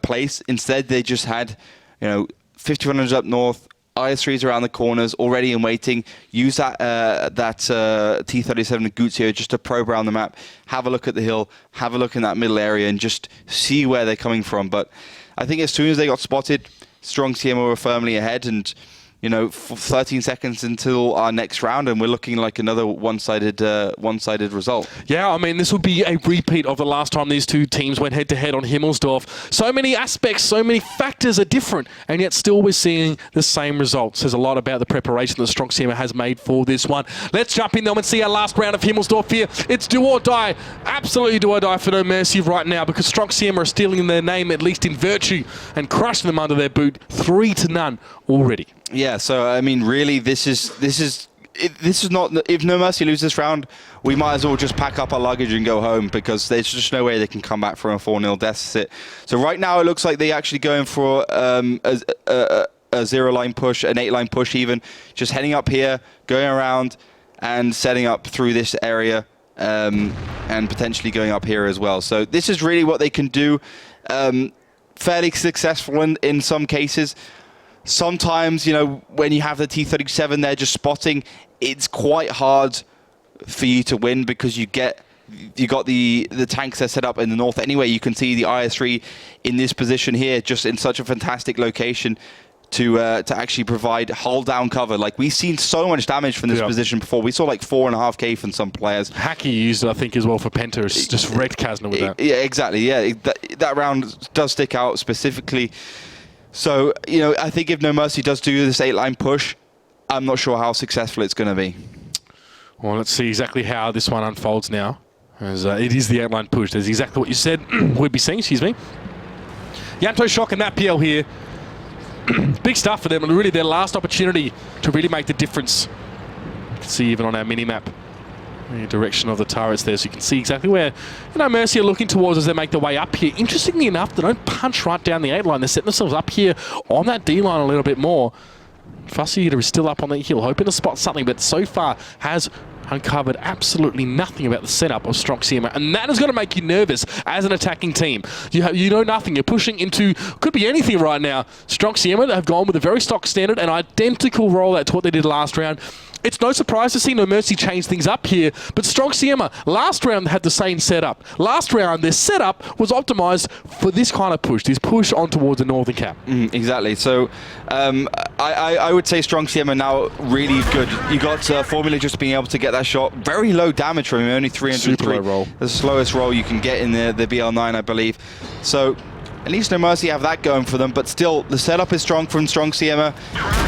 place. Instead, they just had, 5100s up north, IS3s around the corners, already in waiting. Use that T-37 Guzio just to probe around the map, have a look at the hill, have a look in that middle area, and just see where they're coming from. But I think as soon as they got spotted, Stronk Siema were firmly ahead, and 13 seconds until our next round, and we're looking like another one-sided result. Yeah, I mean, this will be a repeat of the last time these two teams went head-to-head on Himmelsdorf. So many aspects, so many factors are different, and yet still we're seeing the same results. Says a lot about the preparation that Stronk Siema has made for this one. Let's jump in, though, and see our last round of Himmelsdorf here. It's do or die. Absolutely do or die for noMERCY right now, because Stronk Siema are stealing their name, at least in virtue, and crushing them under their boot 3-0 already. Yeah, so I mean, really, this is not. If noMERCY loses this round, we might as well just pack up our luggage and go home, because there's just no way they can come back from a 4-0 deficit. So right now, it looks like they're actually going for a 0-line push, an 8-line push even, just heading up here, going around, and setting up through this area, and potentially going up here as well. So this is really what they can do. Fairly successful in some cases. Sometimes, when you have the T-37 there just spotting, it's quite hard for you to win, because you got the tanks that set up in the north anyway. You can see the IS-3 in this position here, just in such a fantastic location to actually provide hull down cover. Like, we've seen so much damage from this position before. We saw like 4.5k from some players. Hacky used it, I think, as well for Penta. It's just wrecked Kazna with that. Yeah, exactly. Yeah, that round does stick out specifically. So, I think if noMERCY does do this 8-line push, I'm not sure how successful it's going to be. Well, let's see exactly how this one unfolds now. As it is the 8-line push. That's exactly what you said we'd be seeing, excuse me. Yanto Shock and that PL here. Big stuff for them, and really their last opportunity to really make the difference. You can see even on our mini-map the direction of the turrets there, so you can see exactly where noMERCY are looking towards as they make their way up here. Interestingly enough, they don't punch right down the 8-line. They're setting themselves up here on that D-line a little bit more. Fussy Eater is still up on the hill, hoping to spot something, but so far has uncovered absolutely nothing about the setup of Stronk Siema, and that is going to make you nervous as an attacking team. You know nothing. You're pushing into, could be anything right now. Stronk Siema have gone with a very stock standard and identical rollout to what they did last round. It's no surprise to see noMERCY change things up here, but Stronk Siema last round had the same setup. Last round, their setup was optimized for this kind of push, this push on towards the northern cap. Exactly. So I would say Stronk Siema now really good. You got Formula just being able to get that shot. Very low damage from him, only 303. Super low roll. The slowest roll you can get in the BL9, I believe. So at least noMERCY have that going for them, but still, the setup is strong from Stronk Siema.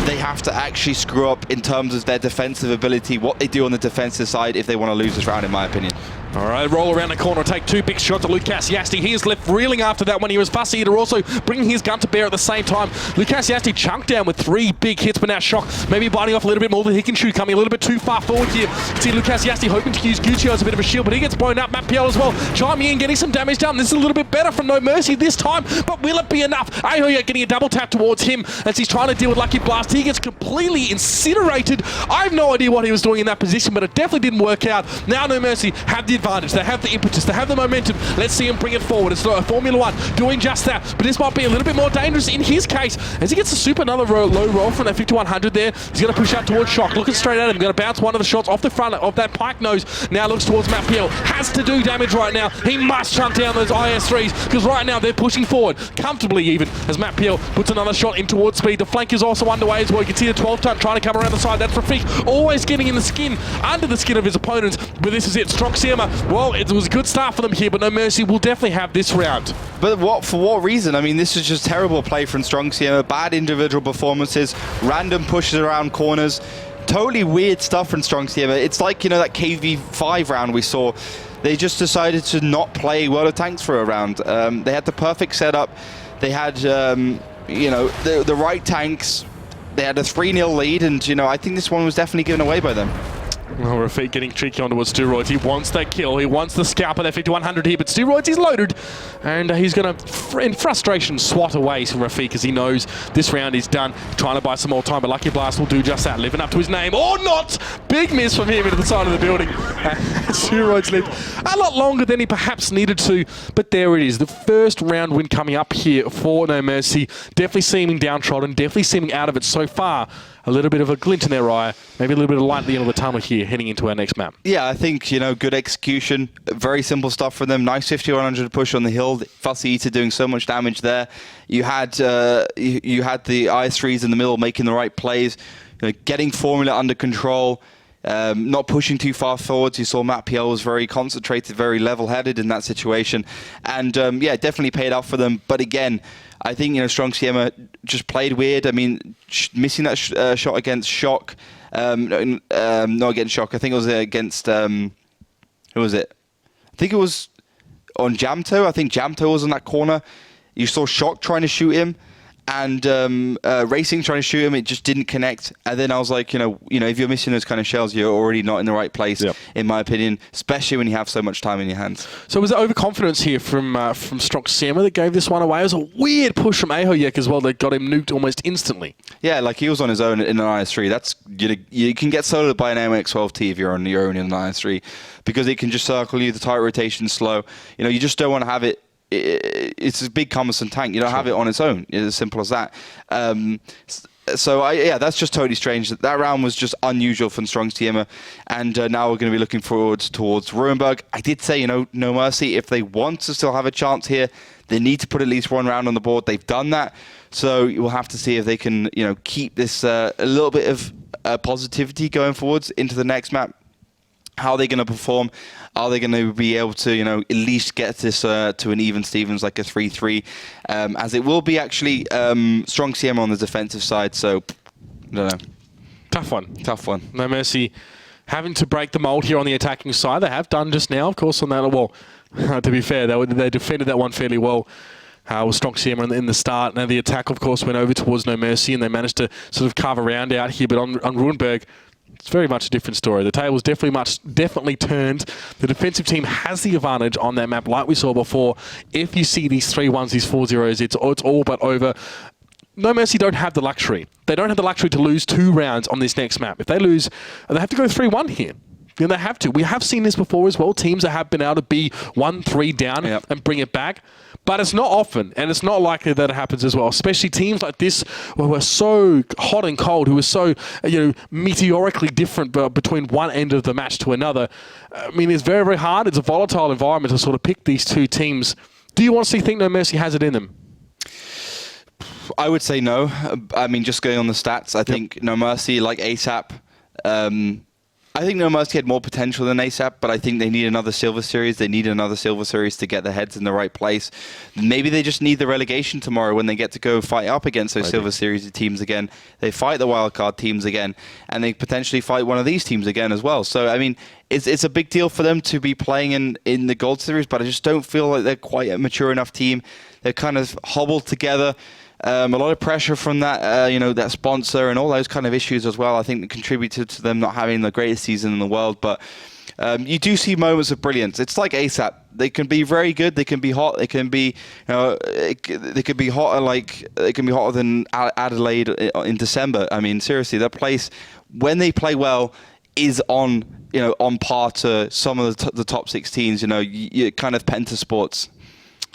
They have to actually screw up in terms of their defensive ability, what they do on the defensive side, if they want to lose this round, in my opinion. All right, roll around the corner, take two big shots at Lucas Yasti. He is left reeling after that one. He was Fussy Eater also bringing his gun to bear at the same time. Lucas Yasti chunked down with 3 big hits, but now Shock maybe biting off a little bit more than he can chew, coming a little bit too far forward here. See Lucas Yasti hoping to use Guccio as a bit of a shield, but he gets blown up. Matt PL as well, chiming in, getting some damage done. This is a little bit better from noMERCY this time, but will it be enough? Ahoya getting a double tap towards him as he's trying to deal with Lucky Blast. He gets completely incinerated. I have no idea what he was doing in that position, but it definitely didn't work out. Now noMERCY have the advantage. They have the impetus, they have the momentum. Let's see him bring it forward. It's Formula 1 doing just that, but this might be a little bit more dangerous in his case as he gets a super another low roll from that 5100 there. He's going to push out towards Shock, looking straight at him, going to bounce one of the shots off the front of that pike nose. Now looks towards Matt PL, has to do damage right now. He must shunt down those IS-3s because right now they're pushing forward comfortably even as Matt PL puts another shot in towards speed. The flank is also underway as well. You can see the 12-ton trying to come around the side. That's Rafik, always getting in the skin, under the skin of his opponents, but this is it. Stronk Siema, well, it was a good start for them here, but noMERCY will definitely have this round. But for what reason? I mean, this is just terrible play from Stronk Siema, bad individual performances, random pushes around corners, totally weird stuff from Stronk Siema. It's like, that KV5 round we saw. They just decided to not play World of Tanks for a round. They had the perfect setup. They had, the right tanks. They had a 3-0 lead, and, I think this one was definitely given away by them. Well, Rafik getting tricky onto Steroids. He wants that kill. He wants the scalp of that 5100 here, but Steroids is loaded, and he's going to, in frustration, swat away from Rafik as he knows this round is done. Trying to buy some more time, but Lucky Blast will do just that, living up to his name, or not! Big miss from him into the side of the building. Steroids lived a lot longer than he perhaps needed to, but there it is. The first round win coming up here for noMERCY. Definitely seeming downtrodden, definitely seeming out of it so far. a little bit of a glint in their eye, maybe a little bit of light at the end of the tunnel here heading into our next map. Yeah, I think, good execution, very simple stuff for them. Nice 50-100 push on the hill. Fussy Eater doing so much damage there. You had you had the IS3s in the middle making the right plays, getting Formula under control. Not pushing too far forwards. You saw Matt PL was very concentrated, very level-headed in that situation. And, definitely paid off for them. But again, I think, Strong Siema just played weird. I mean, missing that shot against Shock. Not against Shock. I think it was against... who was it? I think it was on Jamto. I think Jamto was in that corner. You saw Shock trying to shoot him. And Racing trying to shoot him, it just didn't connect. And then I was like, if you're missing those kind of shells, you're already not in the right place, in my opinion, especially when you have so much time in your hands. So was it overconfidence here from Stronk Siema that gave this one away? It was a weird push from Ahoyek as well that got him nuked almost instantly. Yeah, like he was on his own in an IS3. That's you can get soloed by an MX-12T if you're on your own in an IS3 because it can just circle you, the tire rotation slow. You just don't want to have it. It's a big cumbersome tank. You don't have it on its own. It's as simple as that. That's just totally strange. That round was just unusual from Strong Siema, and now we're going to be looking forward towards RUINBERG. I did say, noMERCY, if they want to still have a chance here, they need to put at least one round on the board. They've done that, so we'll have to see if they can, keep this a little bit of positivity going forwards into the next map. How are they going to perform? Are they going to be able to, at least get this to an even Stevens, like a 3-3? As it will be actually Strong Siema on the defensive side, so I don't know. Tough one. noMERCY having to break the mold here on the attacking side. They have done just now, of course, on that. Well, to be fair, they defended that one fairly well. With Strong Siema in the start. Now the attack, of course, went over towards noMERCY, and they managed to sort of carve a round out here. But on RUINBERG, it's very much a different story. The tail was definitely turned. The defensive team has the advantage on that map, like we saw before. If you see these 3-1s, these 4-0s, it's all but over. noMERCY don't have the luxury. They don't have the luxury to lose 2 rounds on this next map. If they lose, they have to go 3-1 here. They have to. We have seen this before as well. Teams that have been able to be 1-3 down and bring it back. But it's not often, and it's not likely that it happens as well. Especially teams like this who are so hot and cold, who are so meteorically different between one end of the match to another. I mean, it's very, very hard. It's a volatile environment to sort of pick these two teams. Do you honestly think noMERCY has it in them? I would say no. I mean, just going on the stats, I think noMERCY, like ASAP, I think noMERCY had more potential than ASAP, but I think they need another Silver Series. They need another Silver Series to get their heads in the right place. Maybe they just need the relegation tomorrow when they get to go fight up against those Silver Series teams again. They fight the wildcard teams again, and they potentially fight one of these teams again as well. So, I mean, it's a big deal for them to be playing in the Gold Series, but I just don't feel like they're quite a mature enough team. They're kind of hobbled together. A lot of pressure from that, that sponsor and all those kind of issues as well. I think that contributed to them not having the greatest season in the world. But you do see moments of brilliance. It's like ASAP. They can be very good. They can be hot. They can be, they could be hotter. They can be hotter than Adelaide in December. I mean, seriously, that place when they play well is on par to some of the top 16s. Kind of Pentasports.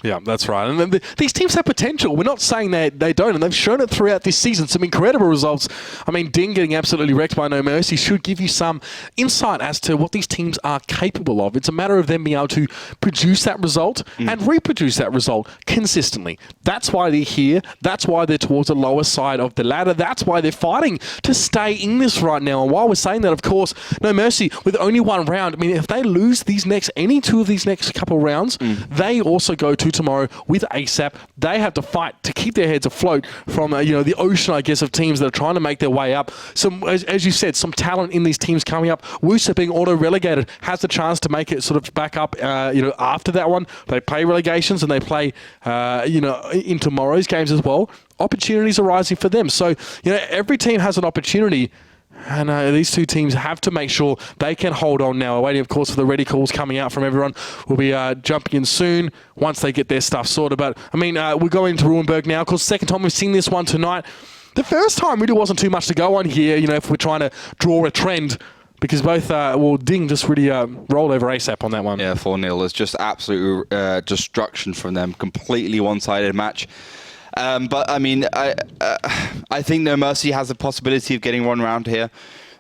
Yeah, that's right. And these teams have potential. We're not saying they don't, and they've shown it throughout this season. Some incredible results. I mean, Ding getting absolutely wrecked by noMERCY should give you some insight as to what these teams are capable of. It's a matter of them being able to produce that result and reproduce that result consistently. That's why they're here. That's why they're towards the lower side of the ladder. That's why they're fighting to stay in this right now. And while we're saying that, of course, noMERCY, with only one round, I mean, if they lose any two of these next couple rounds, they also go to tomorrow with ASAP. They have to fight to keep their heads afloat from the ocean, I guess, of teams that are trying to make their way up. Some, as you said, some talent in these teams coming up. Wusa being auto-relegated has the chance to make it sort of back up after that one. They play relegations and they play in tomorrow's games as well. Opportunities are rising for them. So every team has an opportunity. And these two teams have to make sure they can hold on now. We're waiting, of course, for the ready calls coming out from everyone. We'll be jumping in soon once they get their stuff sorted. But, I mean, we're going to RUINBERG now. Of course, second time we've seen this one tonight. The first time really wasn't too much to go on here, if we're trying to draw a trend. Because both, Ding just really rolled over ASAP on that one. Yeah, 4-0. It's just absolute destruction from them. Completely one-sided match. But I mean, I think noMERCY has the possibility of getting one round here.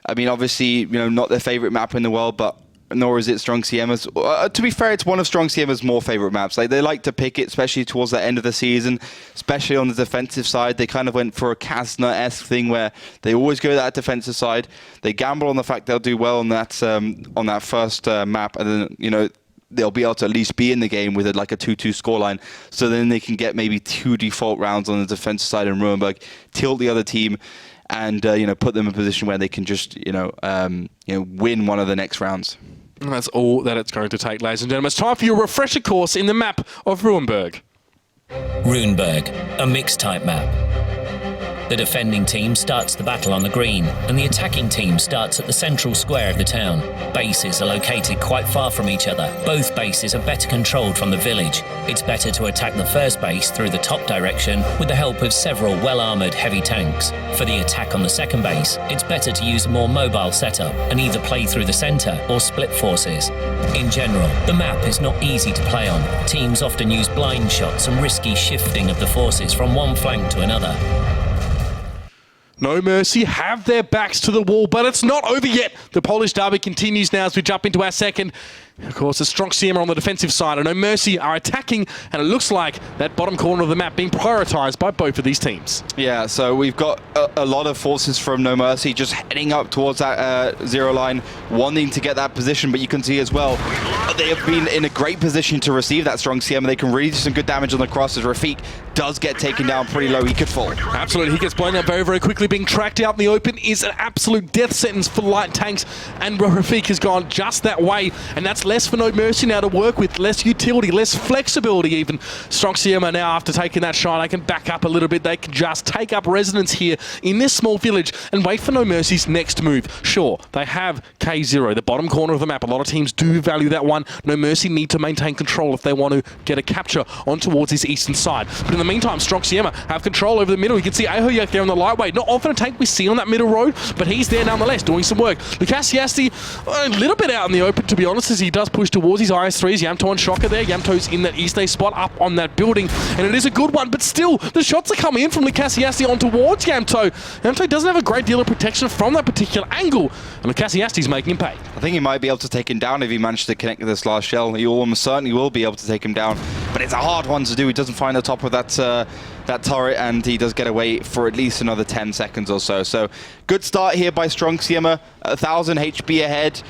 I mean, obviously, not their favorite map in the world, but nor is it Stronk Siema's. To be fair, it's one of Stronk Siema's more favorite maps. Like, they like to pick it, especially towards the end of the season, especially on the defensive side. They kind of went for a Kasna-esque thing where they always go that defensive side. They gamble on the fact they'll do well on that first map, and then they'll be able to at least be in the game with like a 2-2 scoreline. So then they can get maybe 2 default rounds on the defensive side in RUINBERG, tilt the other team, and put them in a position where they can just win one of the next rounds. And that's all that it's going to take, ladies and gentlemen. It's time for your refresher course in the map of RUINBERG. RUINBERG, a mixed-type map. The defending team starts the battle on the green, and the attacking team starts at the central square of the town. Bases are located quite far from each other. Both bases are better controlled from the village. It's better to attack the first base through the top direction with the help of several well-armoured heavy tanks. For the attack on the second base, it's better to use a more mobile setup and either play through the centre or split forces. In general, the map is not easy to play on. Teams often use blind shots and risky shifting of the forces from one flank to another. noMERCY have their backs to the wall, but it's not over yet. The Polish derby continues now as we jump into our second. Of course, it's Stronk Siema on the defensive side, and noMERCY are attacking, and it looks like that bottom corner of the map being prioritised by both of these teams. Yeah, so we've got a lot of forces from noMERCY just heading up towards that zero line, wanting to get that position, but you can see as well, they have been in a great position to receive that Stronk Siema. They can really do some good damage on the cross as Rafik does get taken down pretty low. He could fall. Absolutely, he gets blown out very, very quickly. Being tracked out in the open is an absolute death sentence for light tanks, and Rafik has gone just that way, and that's less for noMERCY now to work with, less utility, less flexibility even. Stronk Siema now, after taking that shot, they can back up a little bit. They can just take up residence here in this small village and wait for noMERCY's next move. Sure, they have K0, the bottom corner of the map. A lot of teams do value that one. noMERCY need to maintain control if they want to get a capture on towards this eastern side. But in the meantime, Stronk Siema have control over the middle. You can see Ahoyak there on the lightweight. Not often a tank we see on that middle road, but he's there nonetheless, doing some work. Lukasiasti, a little bit out in the open, to be honest, as he does push towards his IS-3s. Yamto and Shocker there. Yamto's in that east A spot up on that building, and it is a good one, but still, the shots are coming in from Lukasiasti on towards Yamto. Yamto doesn't have a great deal of protection from that particular angle, and Lukasiasti's making him pay. I think he might be able to take him down if he managed to connect with this last shell. He almost certainly will be able to take him down, but it's a hard one to do. He doesn't find the top of that turret, and he does get away for at least another 10 seconds or so. So good start here by Stronk Siema, 1,000 HP ahead.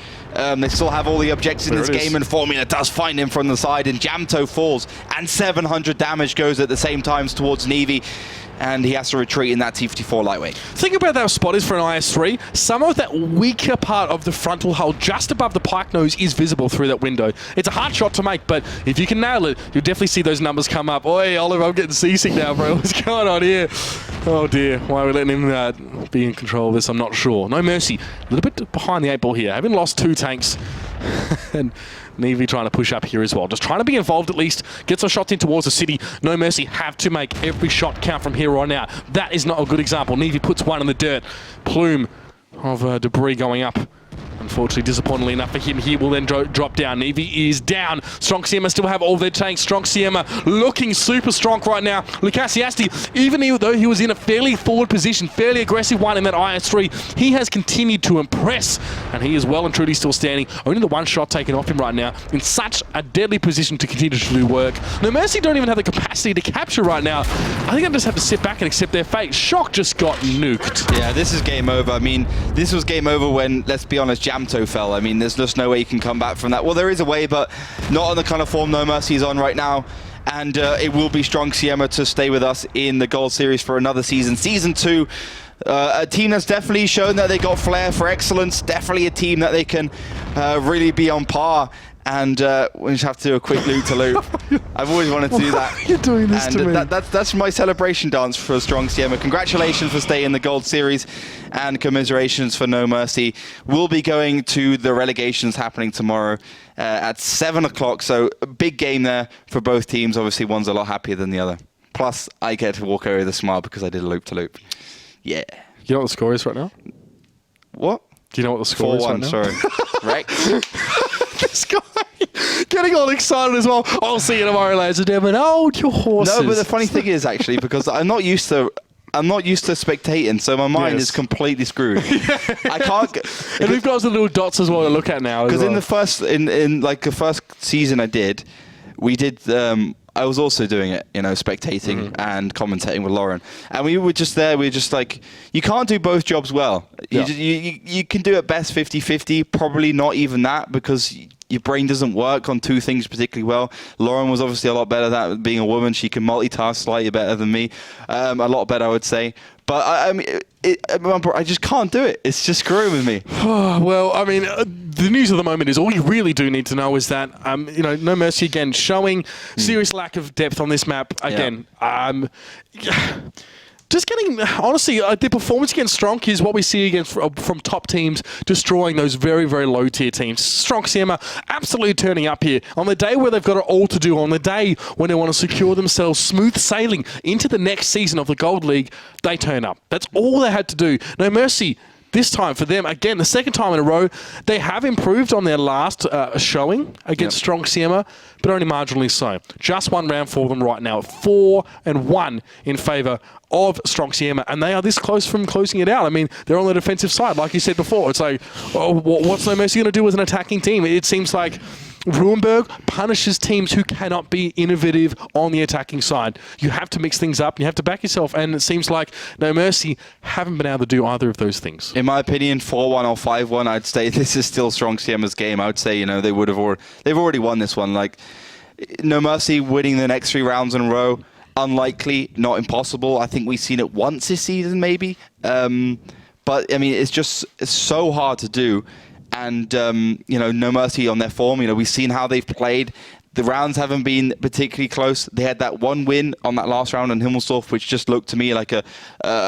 They still have all the objectives in this game, and Formula does find him from the side, and Jamto falls, and 700 damage goes at the same time towards Nevi, and he has to retreat in that T-54 lightweight. Think about that spot is for an IS-3. Some of that weaker part of the frontal hull just above the pike nose is visible through that window. It's a hard shot to make, but if you can nail it, you'll definitely see those numbers come up. Oi, Oliver, I'm getting seasick now, bro. What's going on here? Oh dear, why are we letting him be in control of this? I'm not sure. noMERCY, a little bit behind the 8 ball here. Having lost 2 tanks. And Nevi trying to push up here as well. Just trying to be involved at least. Gets some shots in towards the city. noMERCY have to make every shot count from here on out. That is not a good example. Nevi puts one in the dirt. Plume of debris going up. Unfortunately, disappointingly enough for him, he will then drop down. Nevi is down. Stronk Siema still have all their tanks. Stronk Siema looking super strong right now. Lukasiasti, even though he was in a fairly forward position, fairly aggressive one in that IS-3, he has continued to impress, and he is well and truly still standing. Only the one shot taken off him right now, in such a deadly position to continue to do work. noMERCY don't even have the capacity to capture right now. I think I just have to sit back and accept their fate. Shock just got nuked. Yeah, this is game over. I mean, this was game over when, let's be honest, Jamto fell. I mean, there's just no way you can come back from that. Well, there is a way, but not on the kind of form noMERCY is on right now. And it will be Stronk Siema to stay with us in the Gold Series for another season. Season 2, a team that's definitely shown that they got flair for excellence. Definitely a team that they can really be on par. And we just have to do a quick loop-to-loop. I've always wanted to do that. Why are you doing this to me? That's my celebration dance for Stronk Siema. Congratulations for staying in the Gold Series, and commiserations for noMERCY. We'll be going to the relegations happening tomorrow at 7 o'clock. So a big game there for both teams. Obviously, one's a lot happier than the other. Plus, I get to walk away with a smile because I did a loop-to-loop. Yeah. You know what the score is right now? What? Do you know what the score is right now? 4-1, sorry. Right? This guy. Getting all excited as well. I'll see you tomorrow, ladies and gentlemen. Hold your horses. No, but the funny thing is actually because I'm not used to spectating, so my mind is completely screwed. I can't. And we've got the little dots as well to look at now. Because in the first season I did. I was also doing it, spectating and commentating with Lauren, and we were just there. We were just like, you can't do both jobs well. You can do at best 50-50, probably not even that, because your brain doesn't work on two things particularly well. Lauren was obviously a lot better at that, being a woman. She can multitask slightly better than me, a lot better, I would say. But I just can't do it. It's just screwing with me. Well, I mean, the news of the moment is all you really do need to know is that, noMERCY again showing serious lack of depth on this map again. Just getting, honestly, the performance against Stronk is what we see against from top teams destroying those very, very low-tier teams. Stronk, Siema, absolutely turning up here. On the day where they've got it all to do, on the day when they want to secure themselves smooth sailing into the next season of the Gold League, they turn up. That's all they had to do. noMERCY, this time for them, again, the second time in a row, they have improved on their last showing against Stronk Siema, but only marginally so. Just one round for them right now, 4-1 in favour of Stronk Siema, and they are this close from closing it out. I mean, they're on the defensive side, like you said before. It's like, what's noMERCY going to do as an attacking team? It seems like RUINBERG punishes teams who cannot be innovative on the attacking side. You have to mix things up, and you have to back yourself, and it seems like noMERCY haven't been able to do either of those things. In my opinion, 4-1 or 5-1, I'd say this is still Stronk Siema's game. I would say, they would have they've already won this one. Like, noMERCY winning the next 3 rounds in a row, unlikely, not impossible. I think we've seen it once this season, maybe. But I mean, it's so hard to do. And noMERCY on their form. We've seen how they've played. The rounds haven't been particularly close. They had that one win on that last round on HIMMELSDORF, which just looked to me like a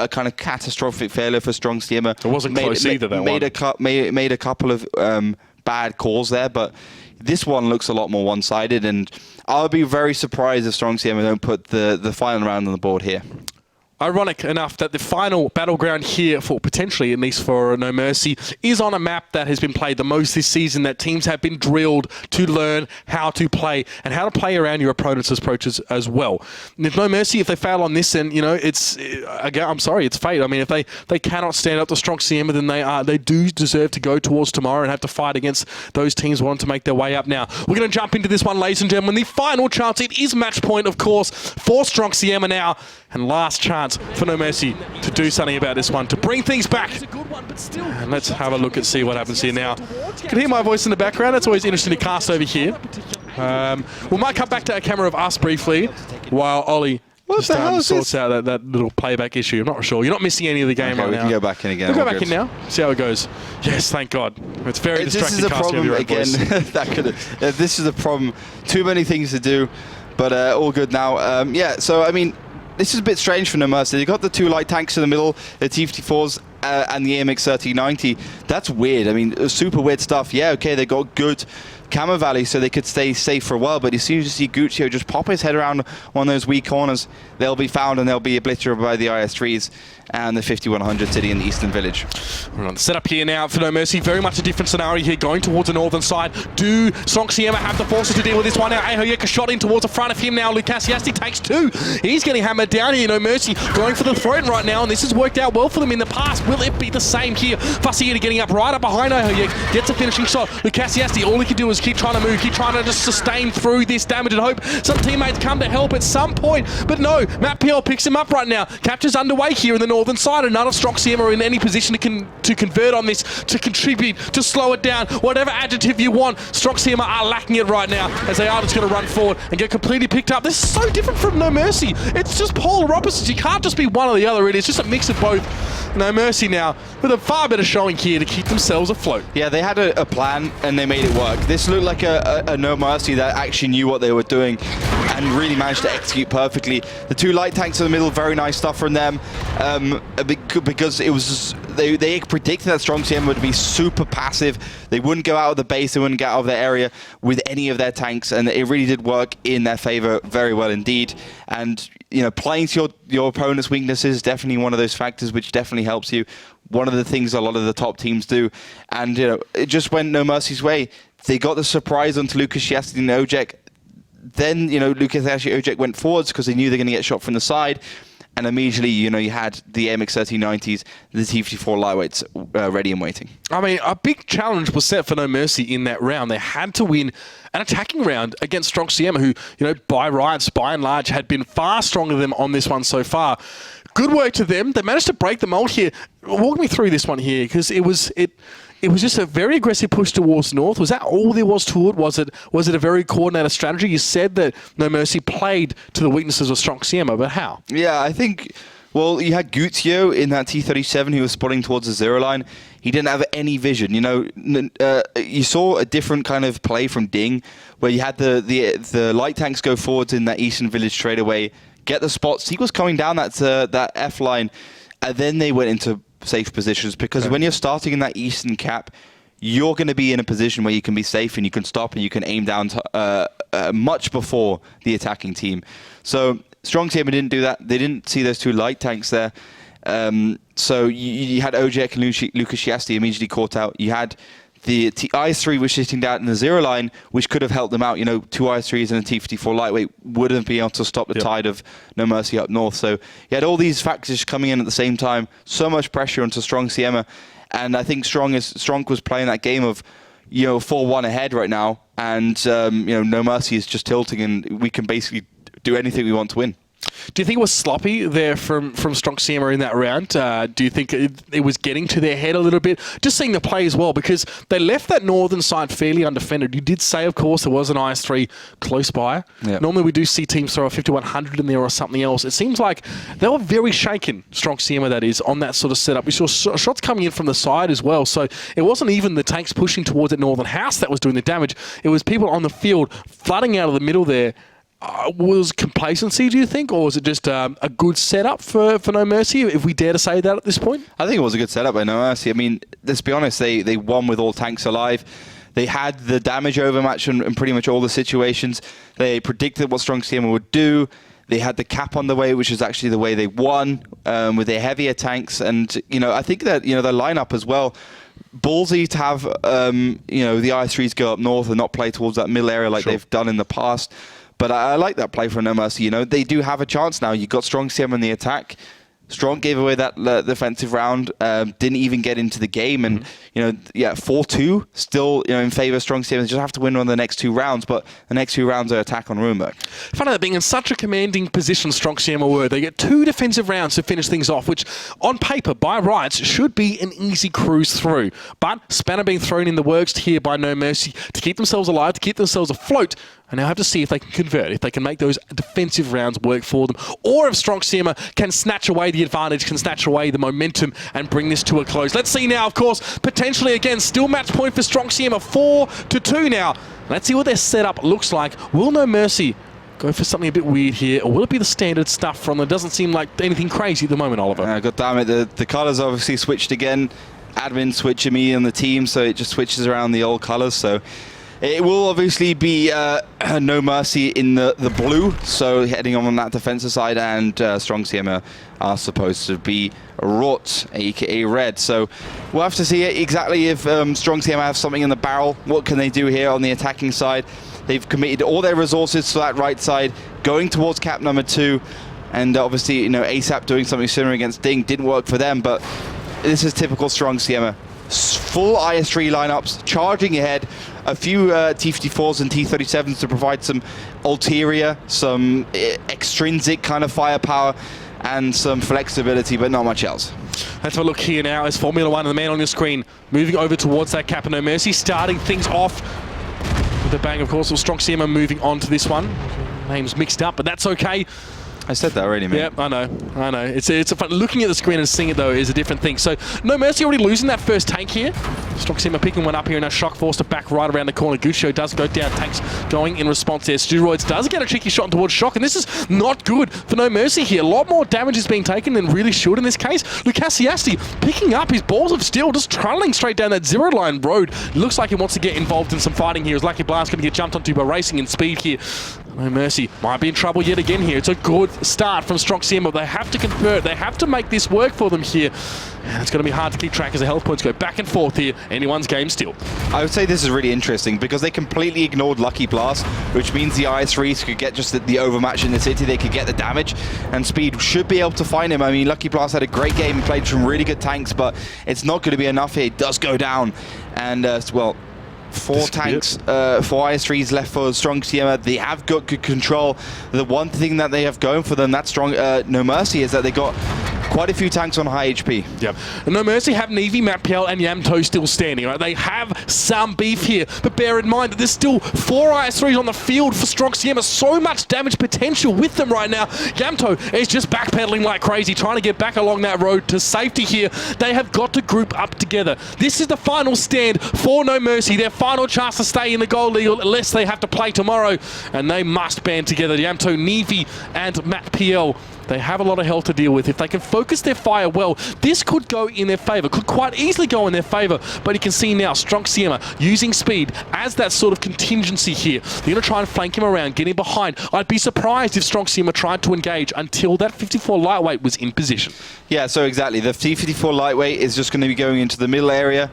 kind of catastrophic failure for Stronk Siema. It wasn't close either. That one made a couple of bad calls there, but this one looks a lot more one-sided. And I'll be very surprised if Stronk Siema don't put the final round on the board here. Ironic enough that the final battleground here, for potentially at least for noMERCY, is on a map that has been played the most this season, that teams have been drilled to learn how to play and how to play around your opponent's approaches as well. And if noMERCY, if they fail on this, then I'm sorry, it's fate. I mean, if they cannot stand up to Stronk Siema, then they do deserve to go towards tomorrow and have to fight against those teams wanting to make their way up. Now we're going to jump into this one, ladies and gentlemen. The final chance. It is match point, of course, for Stronk Siema now, and last chance for noMERCY to do something about this one, to bring things back. And let's have a look and see what happens here now. You can hear my voice in the background. That's always interesting to cast over here. We might cut back to a camera of us briefly while Ollie sorts out that little playback issue. I'm not sure. You're not missing any of the game right now. We can go back in again. We'll go back in now. See how it goes. Yes, thank God. It's very distracting. This is a problem again. This is a problem. Too many things to do, but all good now. So I mean, this is a bit strange for noMERCY. They got the 2 light tanks in the middle, the T-54s and the AMX 1390. That's weird. I mean, super weird stuff. Yeah, okay, they got good camo value so they could stay safe for a while, but as soon as you see Guccio just pop his head around one of those weak corners, they'll be found and they'll be obliterated by the IS-3s and the 5100 sitting in the Eastern Village. We're on the setup here now for noMERCY. Very much a different scenario here, going towards the northern side. Do Stronk Siema have the forces to deal with this one now? Ahoyeka shot in towards the front of him now. Lukasiasti takes 2. He's getting hammered down here. noMERCY going for the throne right now, and this has worked out well for them in the past. Will it be the same here? Fussy getting up right up behind Ahoyeka. Gets a finishing shot. Lukasiasti, all he can do is keep trying to move, keep trying to just sustain through this damage and hope some teammates come to help at some point. But no, Matt PL picks him up right now. Capture's underway here in the northern side, and none of Stronk Siema are in any position to convert on this, to contribute, to slow it down. Whatever adjective you want, Stronk Siema are lacking it right now, as they are just going to run forward and get completely picked up. This is so different from noMERCY. It's just polar opposites. You can't just be one or the other. It is just a mix of both. noMERCY now with a far better showing here to keep themselves afloat. Yeah, they had a plan and they made it work. This looked like a noMERCY that actually knew what they were doing and really managed to execute perfectly. The 2 light tanks in the middle, very nice stuff from them, because it was just, they predicted that Stronk Siema would be super passive. They wouldn't go out of the base, they wouldn't get out of their area with any of their tanks, and it really did work in their favor very well indeed. And playing to your opponent's weaknesses is definitely one of those factors which definitely helps you. one of the things a lot of the top teams do. And, you know, it just went noMERCY's way. They got the surprise onto Lucas Chiasti and Ojek. Then, you know, Lucas Ojek went forwards because they knew they're going to get shot from the side. And immediately, you know, you had the MX 1390s, the T54 lightweights ready and waiting. I mean, a big challenge was set for noMERCY in that round. They had to win an attacking round against Stronk Siema, who, you know, by rights, by and large, had been far stronger than them on this one so far. Good work to them. They managed to break the mold here. Walk me through this one here, because it was just a very aggressive push towards North. Was that all there was to it? Was it a very coordinated strategy? You said that noMERCY played to the weaknesses of Stronk Siema, but how? Yeah, I think, well, you had Guzio in that T37 who was spotting towards the zero line. He didn't have any vision. You know, you saw a different kind of play from Ding, where you had the light tanks go forwards in that Eastern Village straightaway, get the spots. He was coming down that F line, and then they went into safe positions, because when you're starting in that Eastern cap, you're going to be in a position where you can be safe and you can stop and you can aim down to, much before the attacking team. So Stronk Siema didn't do that. They didn't see those two light tanks there. So you had Ojek and Lucas Chiasti immediately caught out. You had the IS-3 was sitting down in the zero line, which could have helped them out. You know, two IS-3s and a T-54 lightweight wouldn't be able to stop the tide of noMERCY up north. So you had all these factors coming in at the same time. So much pressure onto Stronk Siema. And I think Stronk was playing that game of, you know, 4-1 ahead right now. And, you know, noMERCY is just tilting, and we can basically do anything we want to win. Do you think it was sloppy there from Stronk Siema in that round? Do you think it was getting to their head a little bit? Just seeing the play as well, because they left that northern side fairly undefended. You did say, of course, there was an IS-3 close by. Yep. Normally we do see teams throw a 5100 in there or something else. It seems like they were very shaken, Stronk Siema that is, on that sort of setup. We saw shots coming in from the side as well, so it wasn't even the tanks pushing towards that northern house that was doing the damage. It was people on the field flooding out of the middle there. Was complacency, do you think, or was it just a good setup for noMERCY, if we dare to say that at this point? I think it was a good setup by noMERCY. I mean, let's be honest, they won with all tanks alive. They had the damage overmatch in pretty much all the situations. They predicted what Stronk Siema would do. They had the cap on the way, which is actually the way they won, with their heavier tanks. And, you know, I think that, you know, their lineup as well, ballsy to have, you know, the IS-3s go up north and not play towards that middle area like they've done in the past. But I like that play from noMERCY. You know, they do have a chance now. You got Stronk Siema in the attack. Stronk gave away that defensive round, didn't even get into the game, and you know, yeah, 4-2 still, you know, in favor of Stronk Siema. They just have to win on the next two rounds, but the next two rounds are attack on RUINBERG. Funny that being in such a commanding position, Stronk Siema were. They get two defensive rounds to finish things off, which on paper, by rights, should be an easy cruise through. But spanner being thrown in the works here by noMERCY to keep themselves alive, to keep themselves afloat. And now have to see if they can convert, if they can make those defensive rounds work for them, or if Stronk Siema can snatch away the advantage, can snatch away the momentum and bring this to a close. Let's see now, of course, potentially again, still match point for Stronk Siema, 4-2 now. Let's see what their setup looks like. Will noMERCY go for something a bit weird here, or will it be the standard stuff from them? It doesn't seem like anything crazy at the moment, Oliver. God damn it, the colours obviously switched again. Admin switching me on the team, so it just switches around the old colours, so... It will obviously be noMERCY in the blue, so heading on that defensive side, and Stronk Siema are supposed to be rot, aka red. So we'll have to see exactly if Stronk Siema have something in the barrel. What can they do here on the attacking side? They've committed all their resources to that right side, going towards cap number 2, and obviously, you know, ASAP doing something similar against Ding didn't work for them, but this is typical Stronk Siema. Full IS-3 lineups, charging ahead, a few T-54s and T-37s to provide some ulterior, some extrinsic kind of firepower, and some flexibility, but not much else. Let's have a look here now as Formula 1 and the man on your screen moving over towards that cap, and noMERCY starting things off with a bang, of course. Stronk Siema moving on to this one. Names mixed up, but that's okay. I said that already, man. Yep, I know. It's a fun. Looking at the screen and seeing it, though, is a different thing. So, noMERCY already losing that first tank here. Stronk Siema picking one up here, and now Shock forced to back right around the corner. Guzio does go down. Tanks going in response there. Steroids does get a cheeky shot towards Shock, and this is not good for noMERCY here. A lot more damage is being taken than really should in this case. Lucas Chiasti picking up his balls of steel, just trundling straight down that zero line road. Looks like he wants to get involved in some fighting here. As Lucky Blast going to get jumped onto by racing in speed here. noMERCY might be in trouble yet again here. It's a good start from Stronk Siema. They have to convert. They have to make this work for them here. And it's going to be hard to keep track as the health points go back and forth here. Anyone's game still. I would say this is really interesting because they completely ignored Lucky Blast, which means the IS3s could get just the overmatch in the city. They could get the damage, and Speed should be able to find him. I mean, Lucky Blast had a great game and played some really good tanks, but it's not going to be enough here. It does go down. And, well, 4 tanks, 4 IS3s left for Stronk Siema. They have got good control. The one thing that they have going for them, that strong noMERCY, is that they got quite a few tanks on high HP. Yep. And noMERCY have Navy, MatPL, and Yamto still standing. Right? They have some beef here, but bear in mind that there's still 4 IS3s on the field for Stronk Siema. So much damage potential with them right now. Yamto is just backpedaling like crazy, trying to get back along that road to safety here. They have got to group up together. This is the final stand for noMERCY. Their final chance to stay in the Gold League unless they have to play tomorrow, and they must band together. Yamto, Navy, and MatPL. They have a lot of hell to deal with. If they can focus their fire well, this could go in their favor. Could quite easily go in their favor. But you can see now, Stronk Siema using Speed as that sort of contingency here. They're going to try and flank him around, get him behind. I'd be surprised if Stronk Siema tried to engage until that 54 lightweight was in position. Yeah, so exactly. The T54 lightweight is just going to be going into the middle area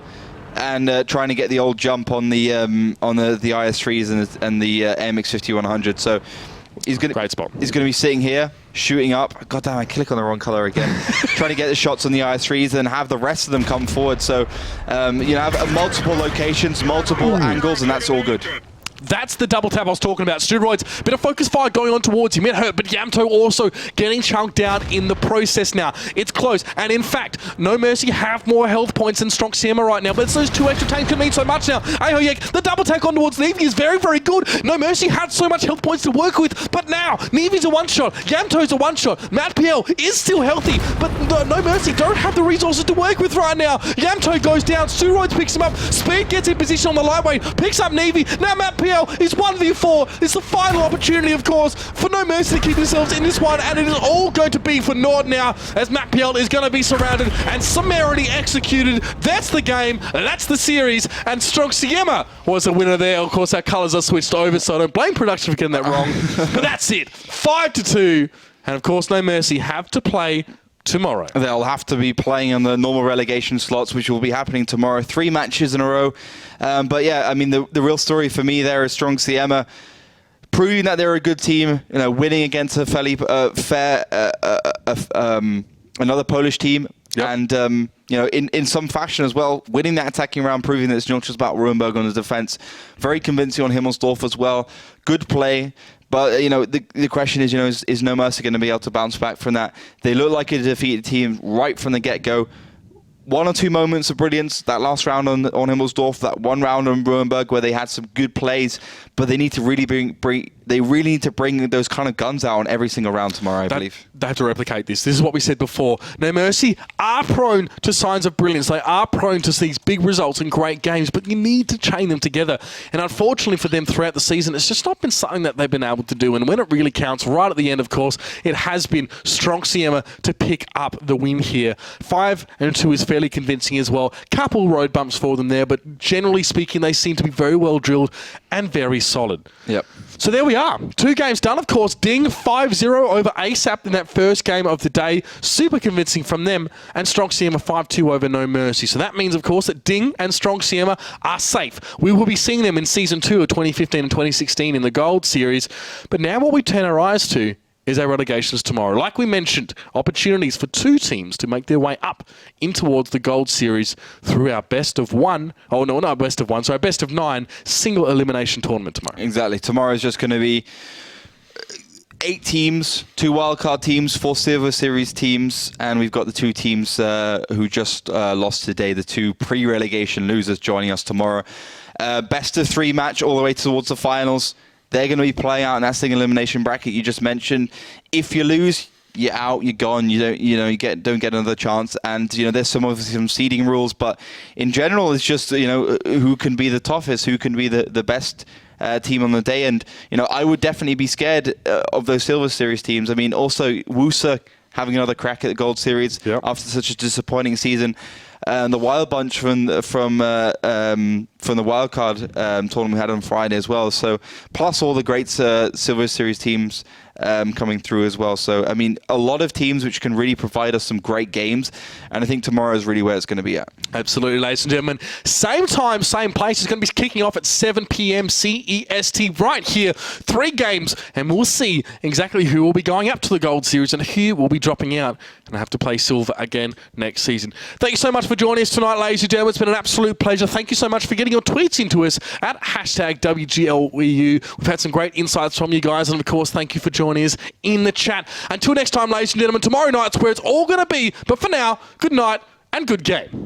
and trying to get the old jump on the IS3s and the AMX 5100. So he's going Great spot. He's going to be sitting here, shooting up. God damn, I click on the wrong color again. Trying to get the shots on the IS3s and have the rest of them come forward. So, you know, have multiple locations, multiple angles, and that's all good. That's the double tap I was talking about. Steroids, bit of focus fire going on towards him. It hurt, but Yamto also getting chunked down in the process now. It's close, and in fact, noMERCY have more health points than Stronk Siema right now, but it's those 2 extra tanks can mean so much now. Aoyek, the double tank on towards Navy is very, very good. noMERCY had so much health points to work with, but now, Navy's a one-shot, Yamto's a one-shot, MatPL is still healthy, but noMERCY don't have the resources to work with right now. Yamto goes down, Steroids picks him up, Speed gets in position on the lightweight, picks up Navy, now MatPL is 1v4. It's the final opportunity, of course, for noMERCY to keep themselves in this one, and it is all going to be for Nord now, as MatPL is going to be surrounded and summarily executed. That's the game, that's the series, and Stronk Siema was the winner there. Of course, our colours are switched over, so I don't blame production for getting that wrong. But that's it, 5-2, and of course, noMERCY have to play tomorrow. They'll have to be playing on the normal relegation slots, which will be happening tomorrow. 3 matches in a row. But yeah, I mean, the real story for me there is Stronk Siema proving that they're a good team, you know, winning against a fairly another Polish team. Yep. And, you know, in some fashion as well, winning that attacking round, proving that it's not just about RUINBERG on the defense. Very convincing on HIMMELSDORF as well. Good play. But, you know, the question is, you know, is noMERCY going to be able to bounce back from that? They look like a defeated team right from the get-go. 1 or 2 moments of brilliance, that last round on HIMMELSDORF, that one round on RUINBERG where they had some good plays, but they need to really bring those kind of guns out on every single round tomorrow, I believe. They have to replicate this. This is what we said before. noMERCY are prone to signs of brilliance. They are prone to these big results and great games, but you need to chain them together. And unfortunately for them throughout the season, it's just not been something that they've been able to do. And when it really counts, right at the end, of course, it has been Stronk Siema to pick up the win here. 5-2 is fairly convincing as well. Couple road bumps for them there, but generally speaking, they seem to be very well drilled and very solid. Yep. So there we are. 2 games done, of course. Ding 5-0 over ASAP in that first game of the day. Super convincing from them. And Stronk Siema 5-2 over noMERCY. So that means, of course, that Ding and Stronk Siema are safe. We will be seeing them in Season 2 of 2015 and 2016 in the Gold Series. But now what we turn our eyes to is our relegations tomorrow. Like we mentioned, opportunities for 2 teams to make their way up in towards the Gold Series through our best of 1, oh no, not best of 1, so our best of 9 single elimination tournament tomorrow. Exactly. Tomorrow is just going to be 8 teams, 2 wildcard teams, 4 Silver Series teams, and we've got the 2 teams who just lost today, the 2 pre-relegation losers joining us tomorrow. Best of 3 match all the way towards the finals. They're going to be playing out in that single elimination bracket you just mentioned. If you lose, you're out, you're gone. You don't get another chance. And there's some seeding rules, but in general, it's just who can be the toughest, who can be the best team on the day. And I would definitely be scared of those Silver Series teams. I mean, also WUSA having another crack at the Gold Series after such a disappointing season. and the Wild Bunch from the wildcard tournament we had on Friday as well. So plus all the great Silver Series teams coming through as well. So I mean, a lot of teams which can really provide us some great games, and I think tomorrow is really where it's going to be at. Absolutely, ladies and gentlemen. Same time, same place. It's going to be kicking off at 7 p.m. CEST right here. 3 games, and we'll see exactly who will be going up to the Gold Series and who will be dropping out and have to play Silver again next season. Thank you so much for joining us tonight, ladies and gentlemen. It's been an absolute pleasure. Thank you so much for getting your tweets into us at #WGLEU. We've had some great insights from you guys, and of course, thank you for joining us in the chat. Until next time, ladies and gentlemen, tomorrow night's where it's all going to be. But for now, good night and good game.